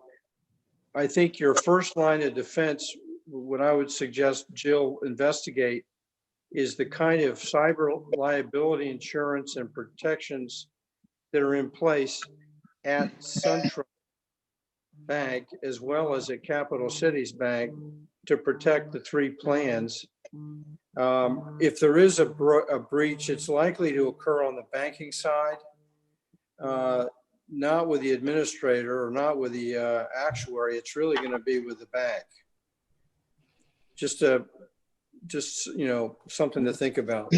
I think your first line of defense, what I would suggest Jill investigate, is the kind of cyber liability insurance and protections that are in place at SunTrust Bank as well as at Capital Cities Bank to protect the three plans. If there is a breach, it's likely to occur on the banking side, not with the administrator or not with the actuary. It's really going to be with the bank. Just something to think about.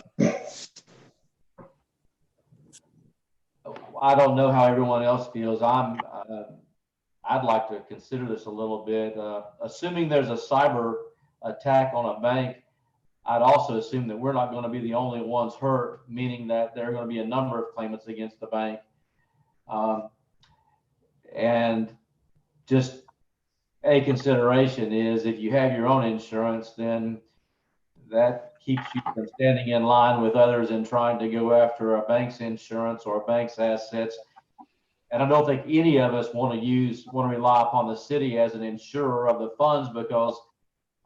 I don't know how everyone else feels. I'd like to consider this a little bit. Assuming there's a cyber attack on a bank, I'd also assume that we're not going to be the only ones hurt, meaning that there are going to be a number of claimants against the bank. And just a consideration is if you have your own insurance, then that keeps you from standing in line with others and trying to go after a bank's insurance or a bank's assets. And I don't think any of us want to rely upon the city as an insurer of the funds, because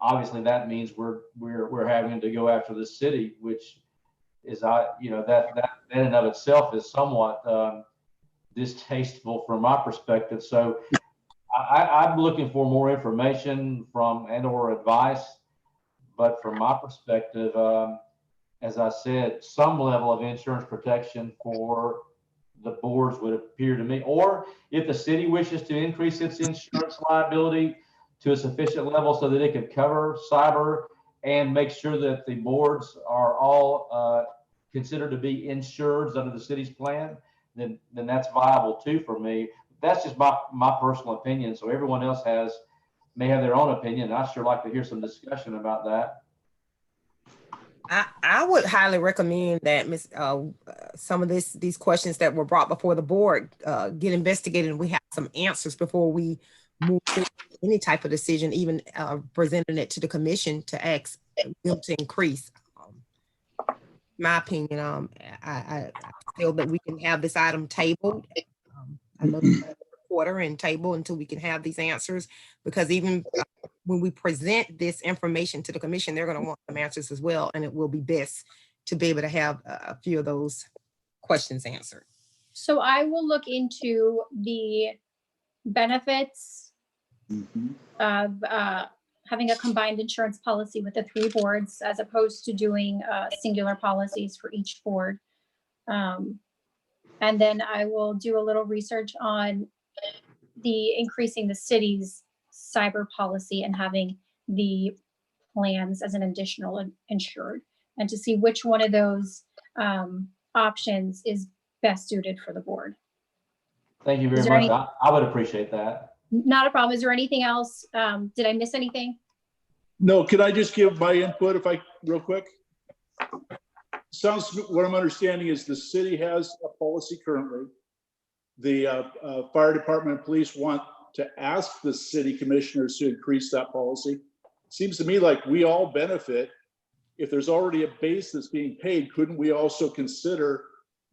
obviously that means we're having to go after the city, which is that in and of itself is somewhat distasteful from my perspective. So I'm looking for more information or advice. But from my perspective, as I said, some level of insurance protection for the boards would appear to me. Or if the city wishes to increase its insurance liability to a sufficient level so that it could cover cyber and make sure that the boards are all considered to be insured under the city's plan, then that's viable too for me. That's just my personal opinion. So everyone else may have their own opinion. I'd sure like to hear some discussion about that. I would highly recommend that some of these questions that were brought before the board get investigated, and we have some answers before we move to any type of decision, even presenting it to the commission to ask them to increase. My opinion, I feel that we can have this item tabled. I know quarter and table until we can have these answers, because even when we present this information to the commission, they're going to want some answers as well, and it will be best to be able to have a few of those questions answered. So I will look into the benefits of having a combined insurance policy with the 3 boards as opposed to doing singular policies for each board. And then I will do a little research on the increasing the city's cyber policy and having the plans as an additional insured, and to see which one of those options is best suited for the board. Thank you very Is there much. any- I would appreciate that. Not a problem. Is there anything else? Did I miss anything? No, can I just give my input real quick? Sounds, what I'm understanding is the city has a policy currently. The fire department and police want to ask the city commissioners to increase that policy. Seems to me like we all benefit. If there's already a base that's being paid, couldn't we also consider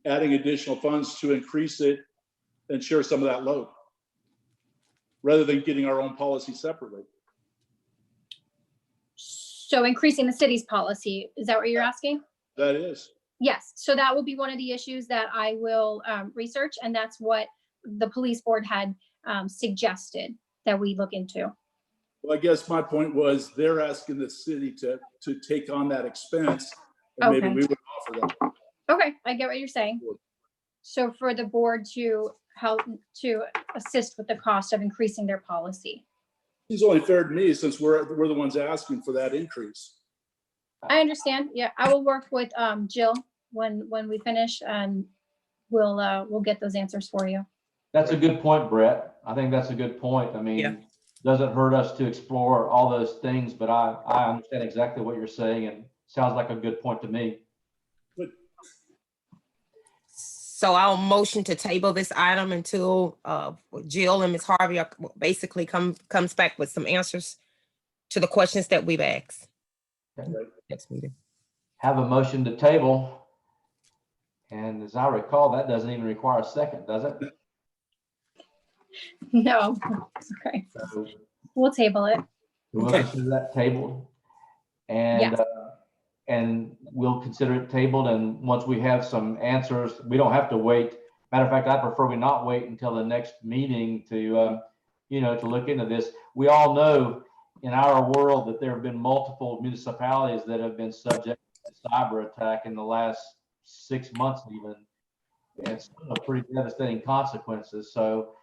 adding additional funds to increase it and share some of that load, rather than getting our own policy separately? So increasing the city's policy, is that what you're asking? That is. Yes, so that will be one of the issues that I will research, and that's what the police board had suggested that we look into. Well, I guess my point was they're asking the city to take on that expense, and maybe Okay. we would offer them. Okay, I get what you're saying. So for the board to help to assist with the cost of increasing their policy. It's only fair to me since we're the ones asking for that increase. I understand. Yeah, I will work with Jill when we finish, and we'll get those answers for you. That's a good point, Brett. I think that's a good point. I mean, Yeah. doesn't hurt us to explore all those things, but I understand exactly what you're saying, and sounds like a good point to me. So I'll motion to table this item until Jill and Ms. Harvey basically comes back with some answers to the questions that we've asked. Okay. Next meeting. Have a motion to table. And as I recall, that doesn't even require a second, does it? No, okay, So we'll table it. we'll Okay. consider that tabled. And, Yes. And we'll consider it tabled. And once we have some answers, we don't have to wait. Matter of fact, I prefer we not wait until the next meeting to, to look into this. We all know in our world that there have been multiple municipalities that have been subject to cyber attack in the last 6 months even. And it's pretty devastating consequences. So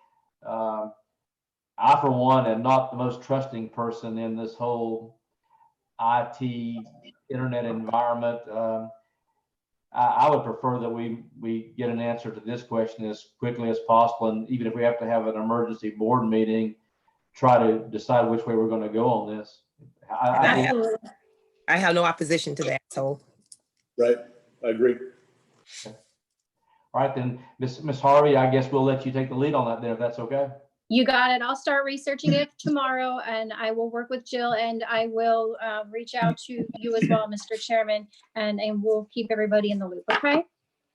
I, for one, am not the most trusting person in this whole IT internet environment. I would prefer that we get an answer to this question as quickly as possible. And even if we have to have an emergency board meeting, try to decide which way we're going to go on this. Absolutely. I have no opposition to that, so. Right, I agree. All right, then, Miss Harvey, I guess we'll let you take the lead on that then, if that's okay. You got it. I'll start researching it tomorrow, and I will work with Jill, and I will reach out to you as well, Mr. Chairman, and we'll keep everybody in the loop, okay?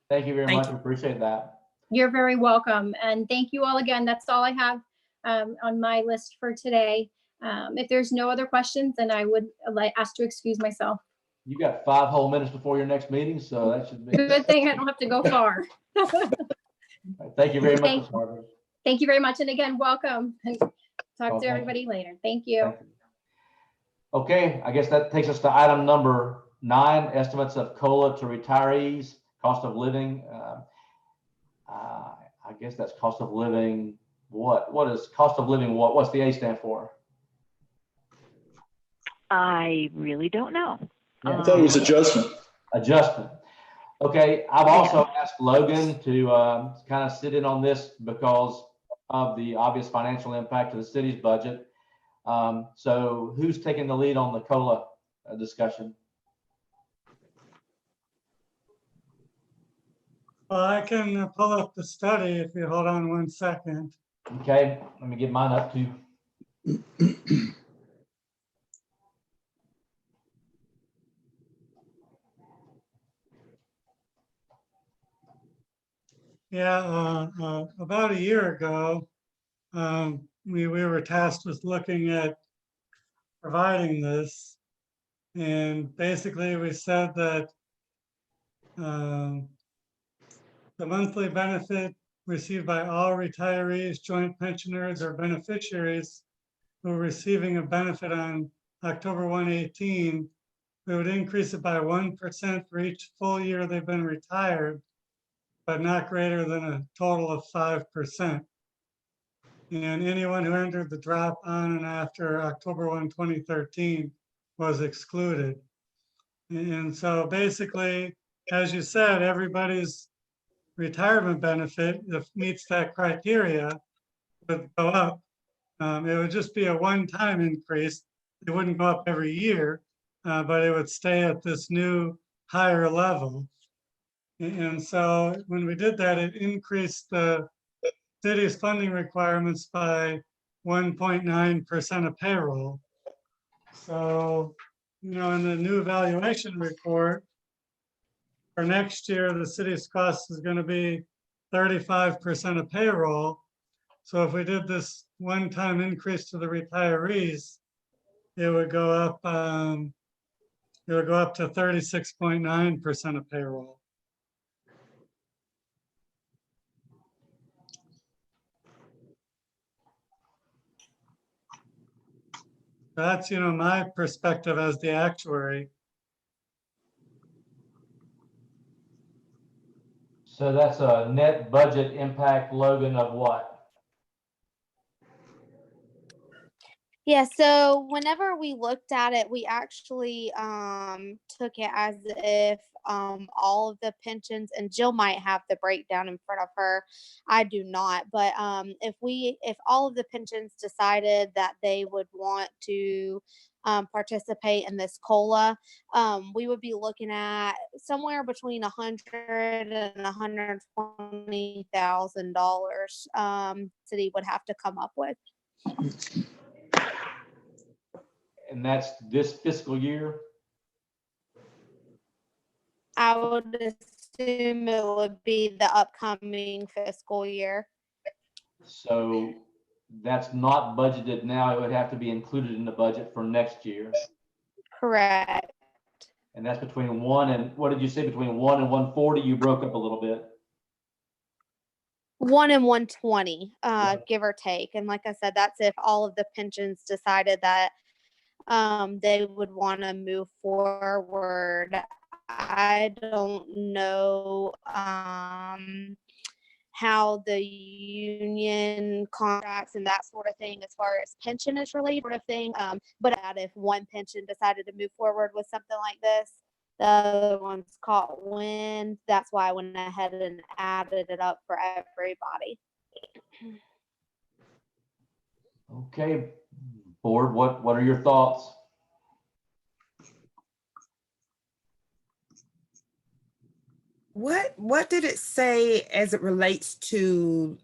Thank you very Thank much. Appreciate that. You're very welcome, and thank you all again. That's all I have on my list for today. If there's no other questions, then I would ask to excuse myself. You got 5 whole minutes before your next meeting, so that should be. Good thing I don't have to go far. Thank you very much, Ms. Harvey. Thank you very much, and again, welcome. And talk Well, to thank everybody later. Thank you. Thank you. Okay, I guess that takes us to item number 9, estimates of COLA to retirees, cost of living. I guess that's cost of living. What is cost of living? What's the A stand for? I really don't know. I thought it was adjustment. Adjustment. Okay, I've also asked Logan to kind of sit in on this because of the obvious financial impact to the city's budget. So who's taking the lead on the COLA discussion? Well, I can pull up the study if you hold on 1 second. Okay, let me get mine up too. Yeah, about a year ago, we were tasked with looking at providing this. And basically we said that the monthly benefit received by all retirees, joint pensioners, or beneficiaries who are receiving a benefit on October 118, we would increase it by 1% for each full year they've been retired, but not greater than a total of 5%. And anyone who entered the drop on and after October 1, 2013 was excluded. And so basically, as you said, everybody's retirement benefit, if meets that criteria, would go up. It would just be a one-time increase. It wouldn't go up every year, but it would stay at this new higher level. And so when we did that, it increased the city's funding requirements by 1.9% of payroll. So, in the new evaluation report for next year, the city's cost is going to be 35% of payroll. So if we did this one-time increase to the retirees, it would go up. It would go up to 36.9% of payroll. That's, my perspective as the actuary. So that's a net budget impact, Logan, of what? Yeah, so whenever we looked at it, we actually took it as if all of the pensions, and Jill might have the breakdown in front of her. I do not, but if all of the pensions decided that they would want to participate in this COLA, we would be looking at somewhere between $100,000 and $120,000 city would have to come up with. And that's this fiscal year? I would assume it would be the upcoming fiscal year. So that's not budgeted now. It would have to be included in the budget for next year. Correct. And that's between what did you say, between 1 and 140? You broke up a little bit. 1 and 120, Yeah. give or take. And like I said, that's if all of the pensions decided that they would want to move forward. I don't know how the union contracts and that sort of thing, as far as pension is related, sort of thing. But if one pension decided to move forward with something like this, the other one's caught wind. That's why I went ahead and added it up for everybody. Okay, board, what are your thoughts? What did it say as it relates to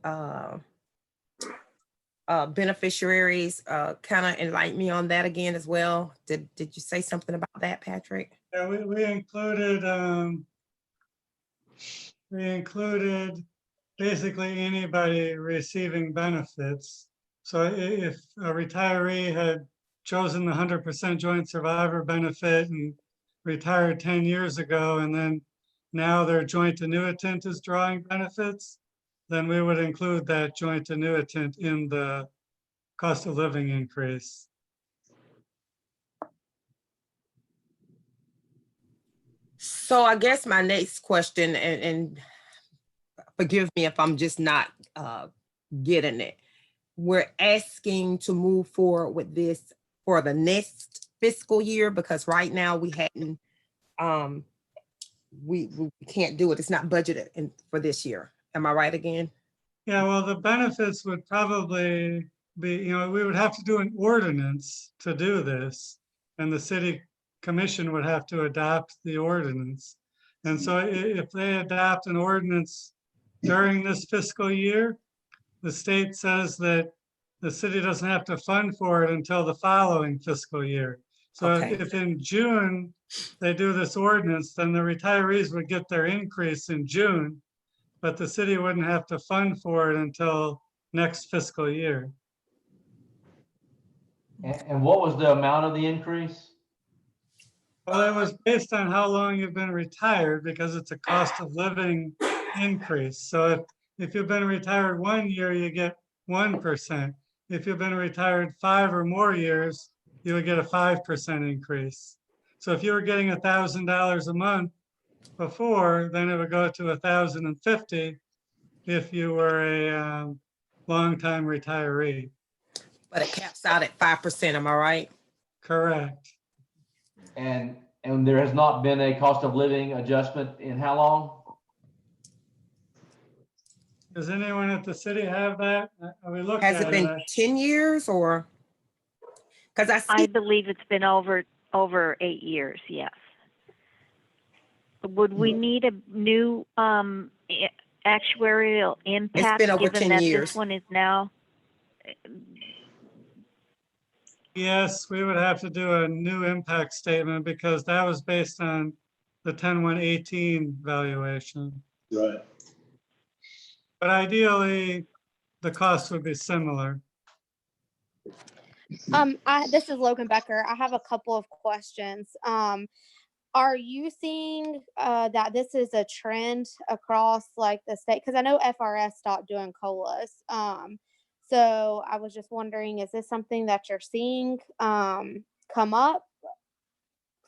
beneficiaries? Kind of enlighten me on that again as well. Did you say something about that, Patrick? Yeah, we included basically anybody receiving benefits. So if a retiree had chosen the 100% joint survivor benefit and retired 10 years ago, and then now their joint annuitant is drawing benefits, then we would include that joint annuitant in the cost of living increase. So I guess my next question, and forgive me if I'm just not getting it. We're asking to move forward with this for the next fiscal year, because right now we hadn't, we can't do it. It's not budgeted for this year. Am I right again? Yeah, well, the benefits would probably be, we would have to do an ordinance to do this, and the city commission would have to adopt the ordinance. And so if they adopt an ordinance during this fiscal year, the state says that the city doesn't have to fund for it until the following fiscal year. So Okay. if in June they do this ordinance, then the retirees would get their increase in June, but the city wouldn't have to fund for it until next fiscal year. And what was the amount of the increase? Well, it was based on how long you've been retired, because it's a cost of living increase. So if you've been retired 1 year, you get 1%. If you've been retired 5 or more years, you would get a 5% increase. So if you were getting $1,000 a month before, then it would go to 1,050 if you were a longtime retiree. But it caps out at 5%, am I right? Correct. And there has not been a cost of living adjustment in how long? Does anyone at the city have that? We looked Has at it been it. 10 years or? Because I I see, believe it's been over 8 years, yes. Would we need a new actuarial impact been over given 10 that years. this one is now? Yes, we would have to do a new impact statement because that was based on the 10/1/18 valuation. Right. But ideally, the cost would be similar. This is Logan Becker. I have a couple of questions. Are you seeing that this is a trend across like the state? Because I know FRS stopped doing COLAs. So I was just wondering, is this something that you're seeing come up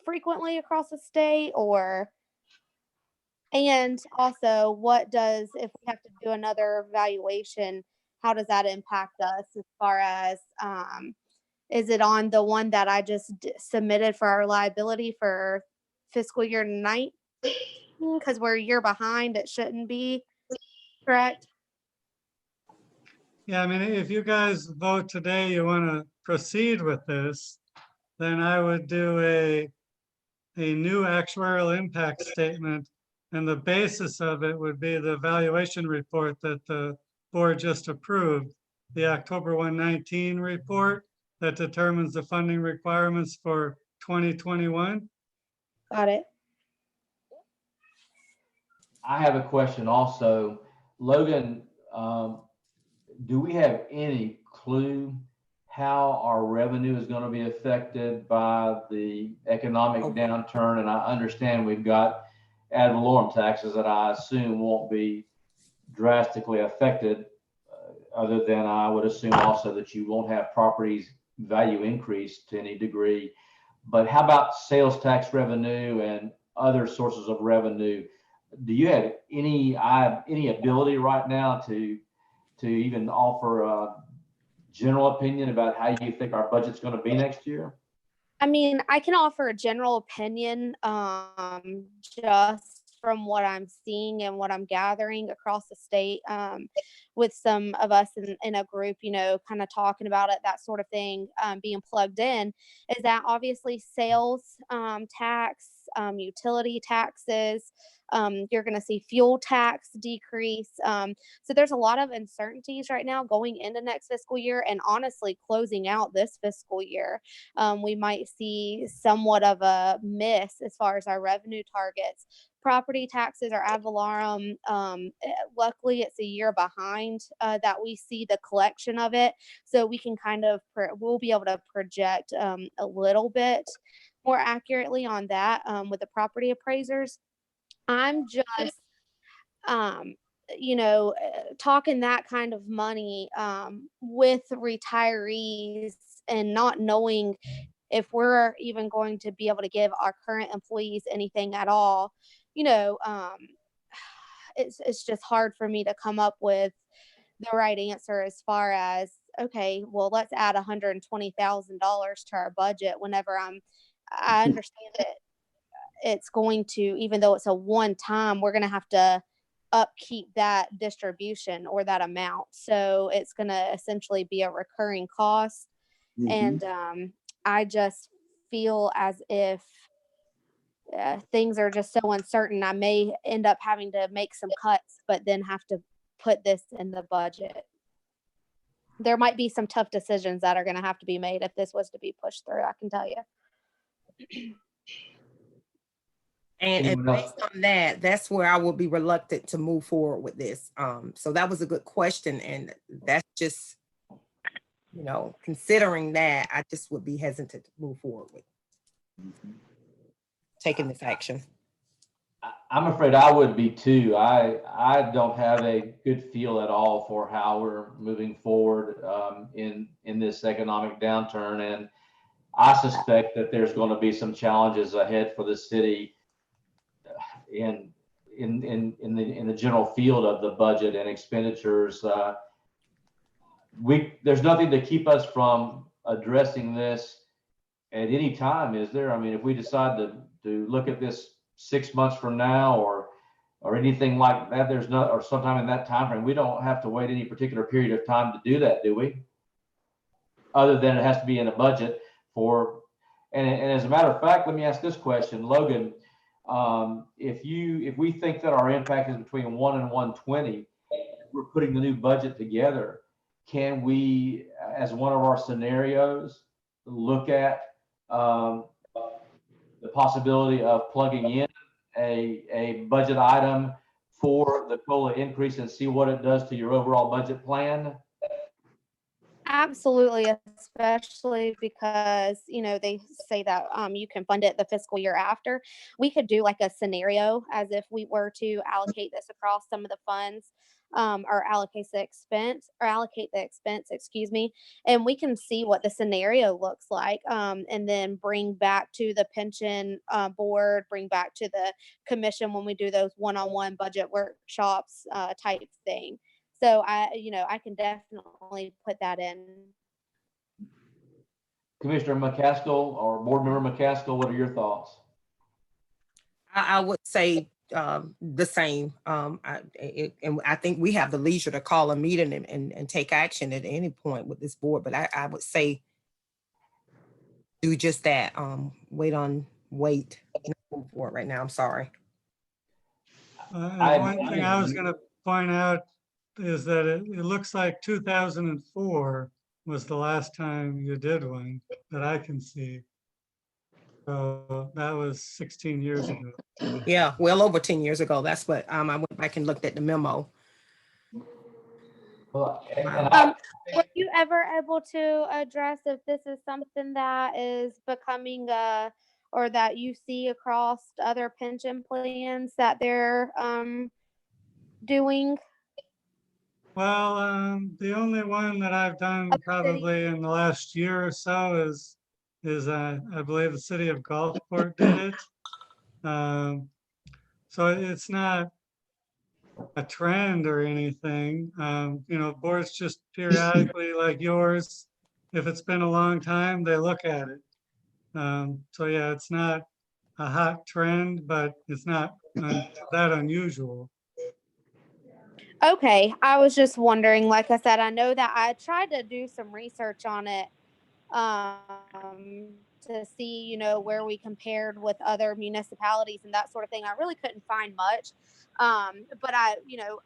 frequently across the state, or? And also, what does, if we have to do another valuation, how does that impact us as far as, is it on the one that I just submitted for our liability for fiscal year 19? Because we're a year behind, it shouldn't be, correct? Yeah, I mean, if you guys vote today, you want to proceed with this, then I would do a new actuarial impact statement. And the basis of it would be the valuation report that the board just approved, the October 119 report that determines the funding requirements for 2021. Got it. I have a question also. Logan, do we have any clue how our revenue is going to be affected by the economic downturn? And I understand we've got ad valorem taxes that I assume won't be drastically affected, other than I would assume also that you won't have properties value increase to any degree. But how about sales tax revenue and other sources of revenue? Do you have any ability right now to even offer a general opinion about how you think our budget's going to be next year? I mean, I can offer a general opinion, just from what I'm seeing and what I'm gathering across the state, with some of us in a group, kind of talking about it, that sort of thing, being plugged in, is that obviously sales tax, utility taxes, you're going to see fuel tax decrease. So there's a lot of uncertainties right now going into next fiscal year, and honestly closing out this fiscal year. We might see somewhat of a miss as far as our revenue targets. Property taxes are ad valorem. Luckily, it's a year behind that we see the collection of it, so we can we'll be able to project a little bit more accurately on that with the property appraisers. I'm just, talking that kind of money with retirees and not knowing if we're even going to be able to give our current employees anything at all. It's just hard for me to come up with the right answer as far as, okay, well, let's add $120,000 to our budget whenever I understand that it's going to, even though it's a one time, we're going to have to upkeep that distribution or that amount. So it's going to essentially be a recurring cost. And I just feel as if things are just so uncertain. I may end up having to make some cuts, but then have to put this in the budget. There might be some tough decisions that are going to have to be made if this was to be pushed through, I can tell you. And based on that, that's where I will be reluctant to move forward with this. So that was a good question. And that's just, considering that, I just would be hesitant to move forward with taking this action. I'm afraid I would be too. I don't have a good feel at all for how we're moving forward in this economic downturn. I suspect that there's going to be some challenges ahead for the city in the general field of the budget and expenditures. There's nothing to keep us from addressing this at any time, is there? I mean, if we decide to look at this 6 months from now or anything like that, there's not, or sometime in that time frame, we don't have to wait any particular period of time to do that, do we? Other than it has to be in a budget for, and as a matter of fact, let me ask this question, Logan. If we think that our impact is between 1 and 120, we're putting the new budget together, can we, as one of our scenarios, look at the possibility of plugging in a budget item for the COLA increase and see what it does to your overall budget plan? Absolutely, especially because, they say that you can fund it the fiscal year after. We could do like a scenario as if we were to allocate this across some of the funds, or allocate the expense, excuse me, and we can see what the scenario looks like, and then bring back to the pension board, bring back to the commission when we do those one-on-one budget workshops type thing. So I can definitely put that in. Commissioner McCaskill or Board Member McCaskill, what are your thoughts? I would say the same. And I think we have the leisure to call a meeting and take action at any point with this board. But I would say do just that. Wait, not move forward right now. I'm sorry. One thing I was going to point out is that it looks like 2004 was the last time you did one that I can see. So that was 16 years ago. Yeah, well over 10 years ago. That's what I went back and looked at the memo. Well, Were you ever able to address if this is something that is becoming or that you see across other pension plans that they're doing? Well, the only one that I've done probably in the last year or so is I believe the city of Gulfport did it. So it's not a trend or anything. Boards just periodically, like yours, if it's been a long time, they look at it. So yeah, it's not a hot trend, but it's not that unusual. Okay, I was just wondering, like I said, I know that I tried to do some research on it to see, where we compared with other municipalities and that sort of thing. I really couldn't find much. But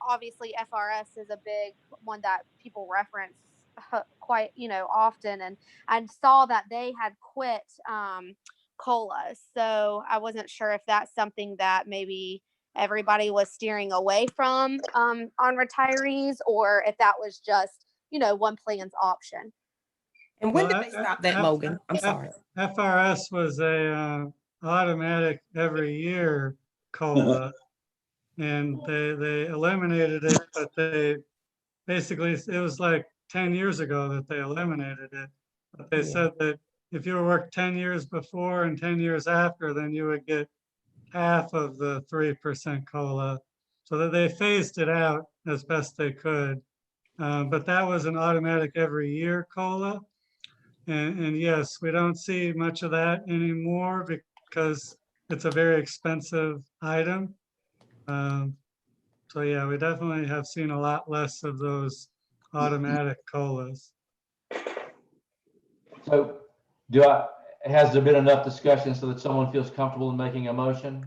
obviously FRS is a big one that people reference quite, often. And I saw that they had quit COLA. So I wasn't sure if that's something that maybe everybody was steering away from on retirees, or if that was just, one plan's option. And when did they stop that, Logan? I'm sorry. FRS was a automatic every year COLA, and they eliminated it, but they basically, it was like 10 years ago that they eliminated it. But they said that if you worked 10 years before and 10 years after, then you would get half of the 3% COLA. So that they phased it out as best they could. But that was an automatic every year COLA. And yes, we don't see much of that anymore because it's a very expensive item. So yeah, we definitely have seen a lot less of those automatic COLAs. So has there been enough discussion so that someone feels comfortable in making a motion?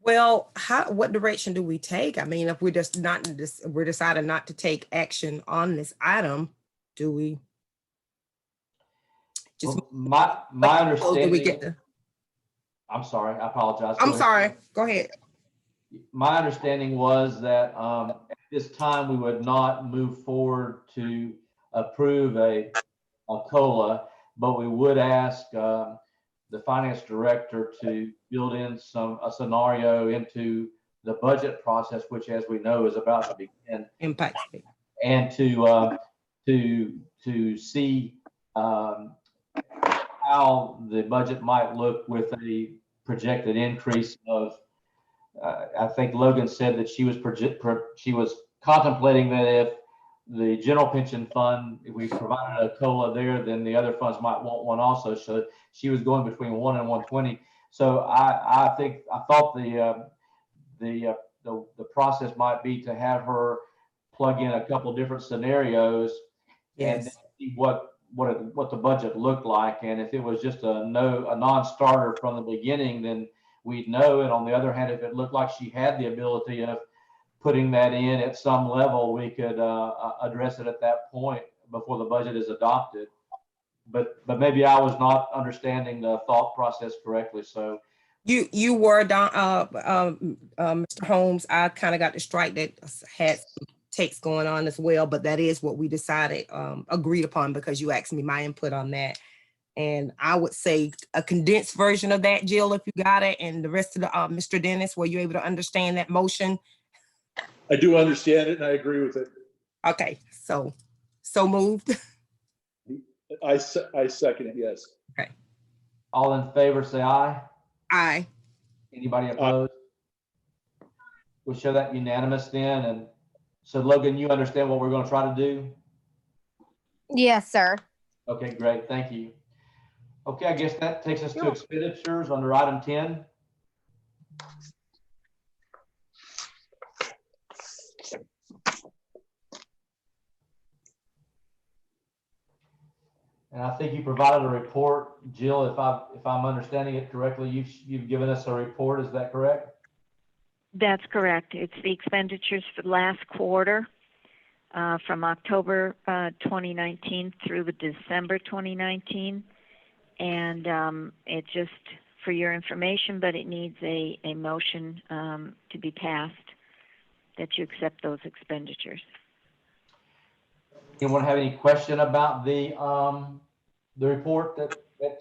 Well, what direction do we take? I mean, if we're just we're deciding not to take action on this item, do we just my understanding? Do we get the, I'm sorry, I apologize. I'm sorry. Go ahead. My understanding was that at this time we would not move forward to approve a COLA, but we would ask the finance director to build in a scenario into the budget process, which, as we know, is about to begin. Impact. And to see how the budget might look with a projected increase of, I think Logan said that she was contemplating that if the general pension fund, if we provided a COLA there, then the other funds might want one also. So she was going between 1 and 120. So I thought the process might be to have her plug in a couple different scenarios and Yes. see what the budget looked like. And if it was just a non-starter from the beginning, then we'd know. And on the other hand, if it looked like she had the ability of putting that in at some level, we could address it at that point before the budget is adopted. But maybe I was not understanding the thought process correctly. So You were Don, Mr. Holmes. I kind of got the strike that had some text going on as well, but that is what we decided, agreed upon, because you asked me my input on that. And I would say a condensed version of that, Jill, if you got it, and the rest of the, Mr. Dennis, were you able to understand that motion? I do understand it and I agree with it. Okay, so moved. I second it, yes. all in favor, say aye. Aye. Anybody opposed? We'll show that unanimous then. And so Logan, you understand what we're going to try to do? Yes, sir. Okay, great. Thank you. Okay, I guess that takes us to expenditures under item 10. And I think you provided a report, Jill, if I'm understanding it correctly, you've given us a report, is that correct? That's correct. It's the expenditures for the last quarter, from October 2019 through the December 2019. And it just for your information, but it needs a motion to be passed that you accept those expenditures. Anyone have any question about the report that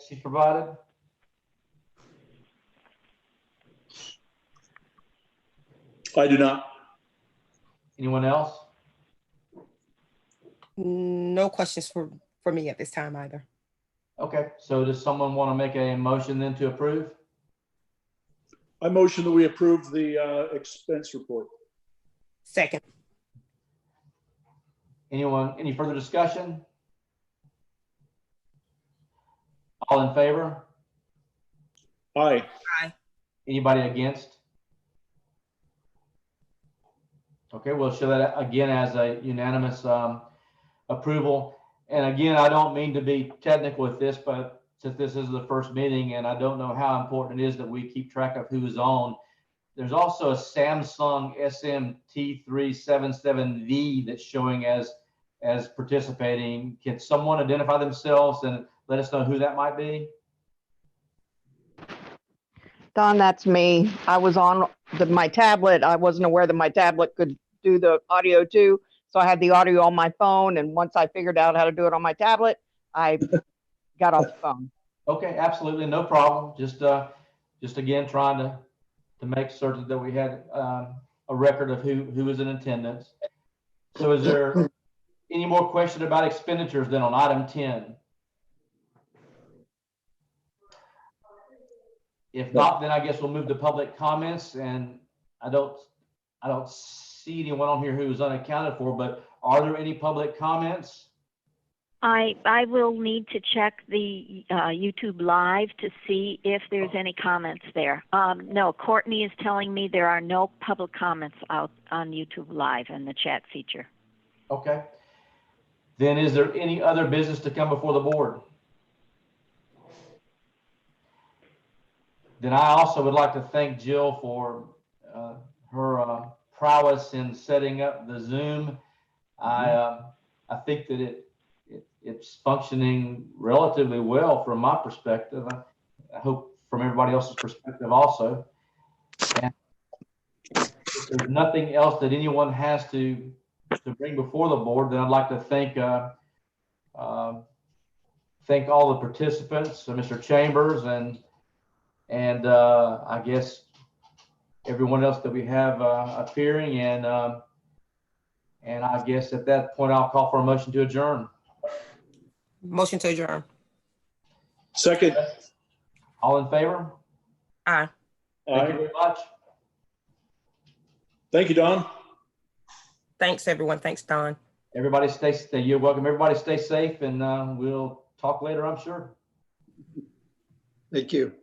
she provided? I do not. Anyone else? No questions for me at this time either. Okay, so does someone want to make a motion then to approve? I motion that we approve the expense report. Second. Anyone, any further discussion? All in favor? Aye. Anybody against? Okay, we'll show that again as a unanimous approval. And again, I don't mean to be technical with this, but since this is the first meeting and I don't know how important it is that we keep track of who's on, there's also a Samsung SMT377V that's showing as participating. Can someone identify themselves and let us know who that might be? Don, that's me. I was on my tablet. I wasn't aware that my tablet could do the audio too. So I had the audio on my phone. And once I figured out how to do it on my tablet, I got off the phone. Okay, absolutely, no problem. Just again, trying to make certain that we had a record of who was in attendance. So is there any more question about expenditures then on item 10? If not, then I guess we'll move to public comments, and I don't see anyone on here who's unaccounted for, but are there any public comments? I will need to check the YouTube Live to see if there's any comments there. No, Courtney is telling me there are no public comments out on YouTube Live in the chat feature. Okay. Then is there any other business to come before the board? Then I also would like to thank Jill for her prowess in setting up the Zoom. I think that it's functioning relatively well from my perspective. I hope from everybody else's perspective also. And if there's nothing else that anyone has to bring before the board, then I'd like to thank all the participants, Mr. Chambers, and I guess everyone else that we have appearing, and I guess at that point I'll call for a motion to adjourn. Motion to adjourn. Second. All in favor? Aye. Thank you Aye. very much. Thank you, Don. Thanks, everyone. Thanks, Don. Everybody you're welcome. Everybody stay safe, and we'll talk later, I'm sure. Thank you.